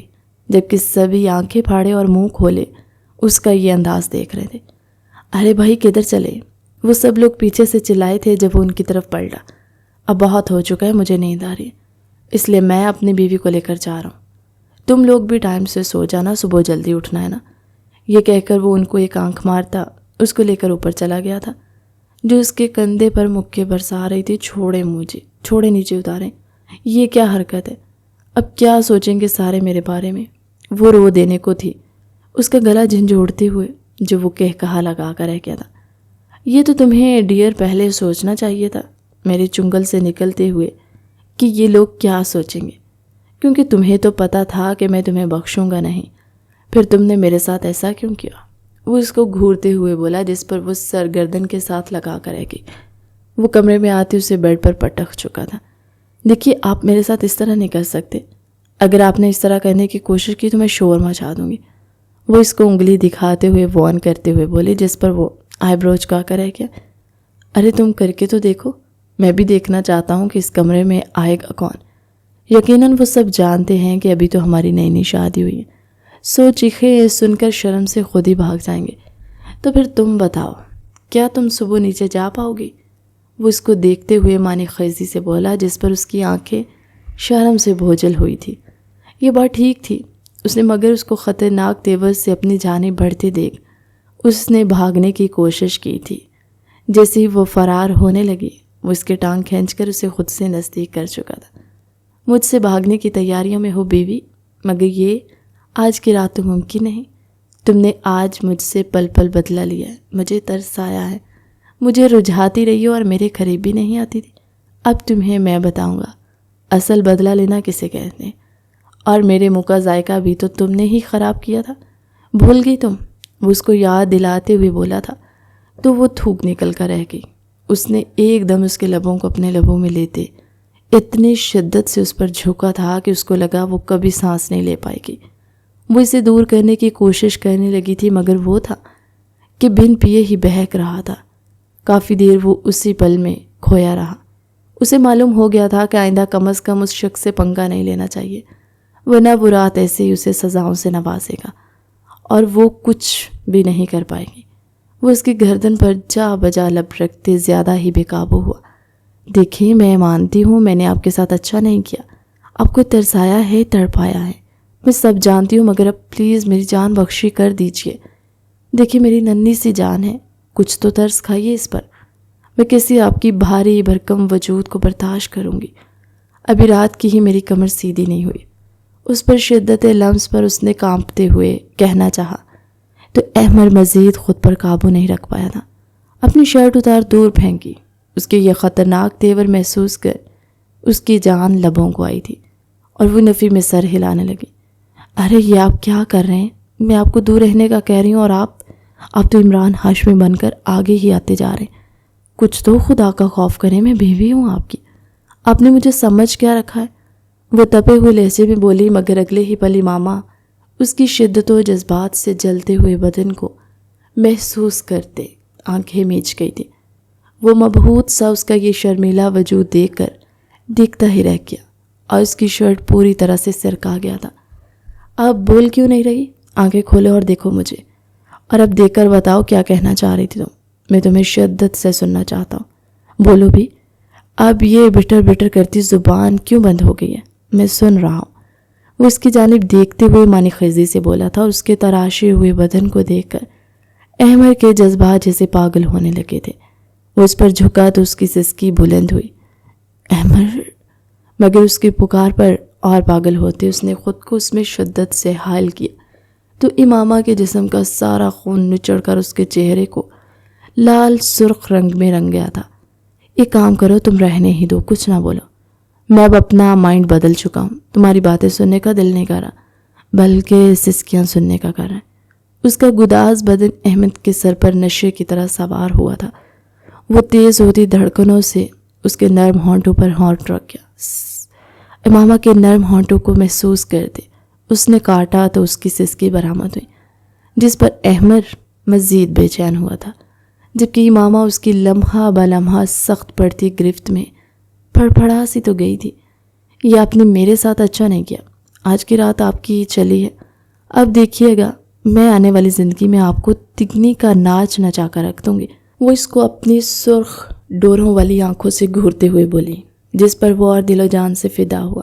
جبکہ سبھی آنکھیں پھاڑے اور منہ کھولے اس کا یہ انداز دیکھ رہے تھے۔ ارے بھائی کدھر چلے؟ وہ سب لوگ پیچھے سے چلائے تھے جب وہ ان کی طرف پلٹا۔ اب بہت ہو چکا ہے، مجھے نیند آ رہی ہے، اس لیے میں اپنی بیوی کو لے کر جا رہا ہوں، تم لوگ بھی ٹائم سے سو جانا، صبح جلدی اٹھنا ہے نا۔ یہ کہہ کر وہ ان کو ایک آنکھ مارتا اس کو لے کر اوپر چلا گیا تھا، جو اس کے کندھے پر مکے برسا رہی تھی۔ چھوڑے مجھے، چھوڑے نیچے اتاریں، یہ کیا حرکت ہے؟ اب کیا سوچیں گے سارے میرے بارے میں؟ وہ رو دینے کو تھی، اس کا گلا جھنجھوڑتے ہوئے جو وہ کہا لگا کر رہ گیا تھا۔ یہ تو تمہیں ڈیئر پہلے سوچنا چاہیے تھا میرے چنگل سے نکلتے ہوئے کہ یہ لوگ کیا سوچیں گے، کیونکہ تمہیں تو پتہ تھا کہ میں تمہیں بخشوں گا نہیں، پھر تم نے میرے ساتھ ایسا کیوں کیا؟ وہ اس کو گھورتے ہوئے بولا، جس پر وہ سر گردن کے ساتھ لگا کر رہ گئی۔ وہ کمرے میں آتے اسے بیڈ پر پٹک چکا تھا۔ دیکھیے آپ میرے ساتھ اس طرح نہیں کر سکتے، اگر آپ نے اس طرح کرنے کی کوشش کی تو میں شور مچا دوں گی۔ وہ اس کو انگلی دکھاتے ہوئے وارن کرتے ہوئے بولی، جس پر وہ آئی برو چکا کر رہ گیا۔ ارے تم کر کے تو دیکھو، میں بھی دیکھنا چاہتا ہوں کہ اس کمرے میں آئے گا کون۔ یقیناً وہ سب جانتے ہیں کہ ابھی تو ہماری نئی شادی ہوئی ہے، سو چیخیں سن کر شرم سے خود ہی بھاگ جائیں گے۔ تو پھر تم بتاؤ، کیا تم صبح نیچے جا پاؤ گی؟ وہ اس کو دیکھتے ہوئے معنی خیزی سے بولا، جس پر اس کی آنکھیں شرم سے بھوجل ہوئی تھی۔ یہ بات ٹھیک تھی اس نے، مگر اس کو خطرناک تیور سے اپنی جانب بڑھتے دیکھ اس نے بھاگنے کی کوشش کی تھی۔ جیسے ہی وہ فرار ہونے لگی، وہ اس کے ٹانگ کھینچ کر اسے خود سے نزدیک کر چکا تھا۔ مجھ سے بھاگنے کی تیاریوں میں ہو بیوی، مگر یہ آج کی رات تو ممکن نہیں۔ تم نے آج مجھ سے پل پل بدلہ لیا ہے، مجھے ترس آیا ہے، مجھے رجھاتی رہی ہو اور میرے قریب بھی نہیں آتی تھی۔ اب تمہیں میں بتاؤں گا اصل بدلہ لینا کسے کہتے ہیں، اور میرے منہ کا ذائقہ بھی تو تم نے ہی خراب کیا تھا، بھول گئی تم؟ وہ اس کو یاد دلاتے ہوئے بولا تھا تو وہ تھوک نکل کر رہ گئی۔ اس نے ایک دم اس کے لبوں کو اپنے لبوں میں لیتے اتنی شدت سے اس پر جھکا تھا کہ اس کو لگا وہ کبھی سانس نہیں لے پائے گی۔ وہ اسے دور کرنے کی کوشش کرنے لگی تھی، مگر وہ تھا کہ بن پیے ہی بہک رہا تھا۔ کافی دیر وہ اسی پل میں کھویا رہا۔ اسے معلوم ہو گیا تھا کہ آئندہ کم از کم اس شخص سے پنگا نہیں لینا چاہیے، ورنہ وہ رات ایسے ہی اسے سزاؤں سے نوازے گا اور وہ کچھ بھی نہیں کر پائے گی۔ وہ اس کی گردن پر جا بجا لب رکھتے زیادہ ہی بے قابو ہوا۔ دیکھیں میں مانتی ہوں میں نے آپ کے ساتھ اچھا نہیں کیا، آپ کو ترسایا ہے، تڑپایا ہے، میں سب جانتی ہوں، مگر اب پلیز میری جان بخشی کر دیجئے۔ دیکھیں میری ننھی سی جان ہے، کچھ تو ترس کھائیے اس پر، میں کیسے آپ کی بھاری بھرکم وجود کو برداشت کروں گی؟ ابھی رات کی ہی میری کمر سیدھی نہیں ہوئی۔ اس پر شدت لمس پر اس نے کانپتے ہوئے کہنا چاہا تو احمر مزید خود پر قابو نہیں رکھ پایا تھا۔ اپنی شرٹ اتار دور پھینکی۔ اس کے یہ خطرناک تیور محسوس کر اس کی جان لبوں کو آئی تھی اور وہ نفی میں سر ہلانے لگی۔ ارے یہ آپ کیا کر رہے ہیں؟ میں آپ کو دور رہنے کا کہہ رہی ہوں اور آپ تو عمران ہاشمی بن کر آگے ہی آتے جا رہے ہیں۔ کچھ تو خدا کا خوف کریں، میں بیوی ہوں آپ کی، آپ نے مجھے سمجھ کیا رکھا ہے؟ وہ تپے ہوئے لہجے میں بولی، مگر اگلے ہی پل امامہ اس کی شدت و جذبات سے جلتے ہوئے بدن کو محسوس کرتے آنکھیں میچ گئی تھی۔ وہ مبہوت سا اس کا یہ شرمیلا وجود دیکھ کر دیکھتا ہی رہ گیا اور اس کی شرٹ پوری طرح سے سرکا گیا تھا۔ اب بول کیوں نہیں رہی؟ آنکھیں کھولے اور دیکھو مجھے، اور اب دیکھ کر بتاؤ کیا کہنا چاہ رہی تھی تم؟ میں تمہیں شدت سے سننا چاہتا ہوں، بولو بھی۔ اب یہ بٹر بٹر کرتی زبان کیوں بند ہو گئی ہے؟ میں سن رہا ہوں۔ وہ اس کی جانب دیکھتے ہوئے معنی خیزی سے بولا تھا اور اس کے تراشے ہوئے بدن کو دیکھ کر احمر کے جذبات جیسے پاگل ہونے لگے تھے۔ وہ اس پر جھکا تو اس کی سسکی بلند ہوئی، احمر! مگر اس کی پکار پر اور پاگل ہوتے اس نے خود کو اس میں شدت سے حائل کیا تو امامہ کے جسم کا سارا خون نچڑ کر اس کے چہرے کو لال سرخ رنگ میں رنگ گیا تھا۔ ایک کام کرو، تم رہنے ہی دو، کچھ نہ بولو۔ میں اب اپنا مائنڈ بدل چکا ہوں، تمہاری باتیں سننے کا دل نہیں کر رہا بلکہ سسکیاں سننے کا کر رہا ہے۔ اس کا گداز بدن احمد کے سر پر نشے کی طرح سوار ہوا تھا۔ وہ تیز ہوتی دھڑکنوں سے اس کے نرم ہونٹوں پر ہونٹ رکھ گیا۔ امامہ کے نرم ہونٹوں کو محسوس کرتے اس نے کاٹا تو اس کی سسکی برآمد ہوئی، جس پر احمد مزید بے چین ہوا تھا، جبکہ امامہ اس کی لمحہ بلمحہ سخت پڑتی گرفت میں پھڑپھڑا سی تو گئی تھی۔ یہ آپ نے میرے ساتھ اچھا نہیں کیا، آج کی رات آپ کی چلی ہے، اب دیکھیے گا میں آنے والی زندگی میں آپ کو تگنی کا ناچ نچا کر رکھ دوں گی۔ وہ اس کو اپنی سرخ ڈوروں والی آنکھوں سے گھورتے ہوئے بولی، جس پر وہ اور دل و جان سے فدا ہوا۔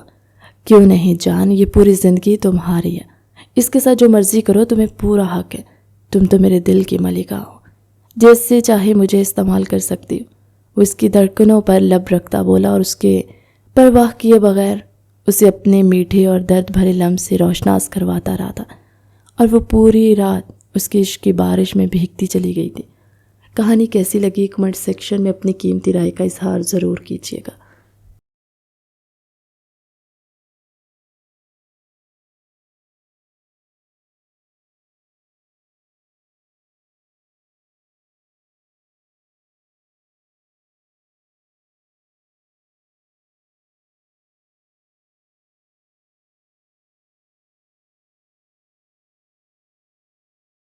کیوں نہیں جان، یہ پوری زندگی تمہاری ہے، اس کے ساتھ جو مرضی کرو، تمہیں پورا حق ہے، تم تو میرے دل کی ملکہ ہو، جیسے چاہے مجھے استعمال کر سکتی ہو۔ وہ اس کی دھڑکنوں پر لب رکھتا بولا اور اس کے پرواہ کیے بغیر اسے اپنے میٹھے اور درد بھرے لمس سے روشناس کرواتا رہا تھا، اور وہ پوری رات اس کی عشق کی بارش میں بھیگتی چلی گئی تھی۔ کہانی کیسی لگی کمنٹ سیکشن میں اپنی قیمتی رائے کا اظہار ضرور کیجیے گا۔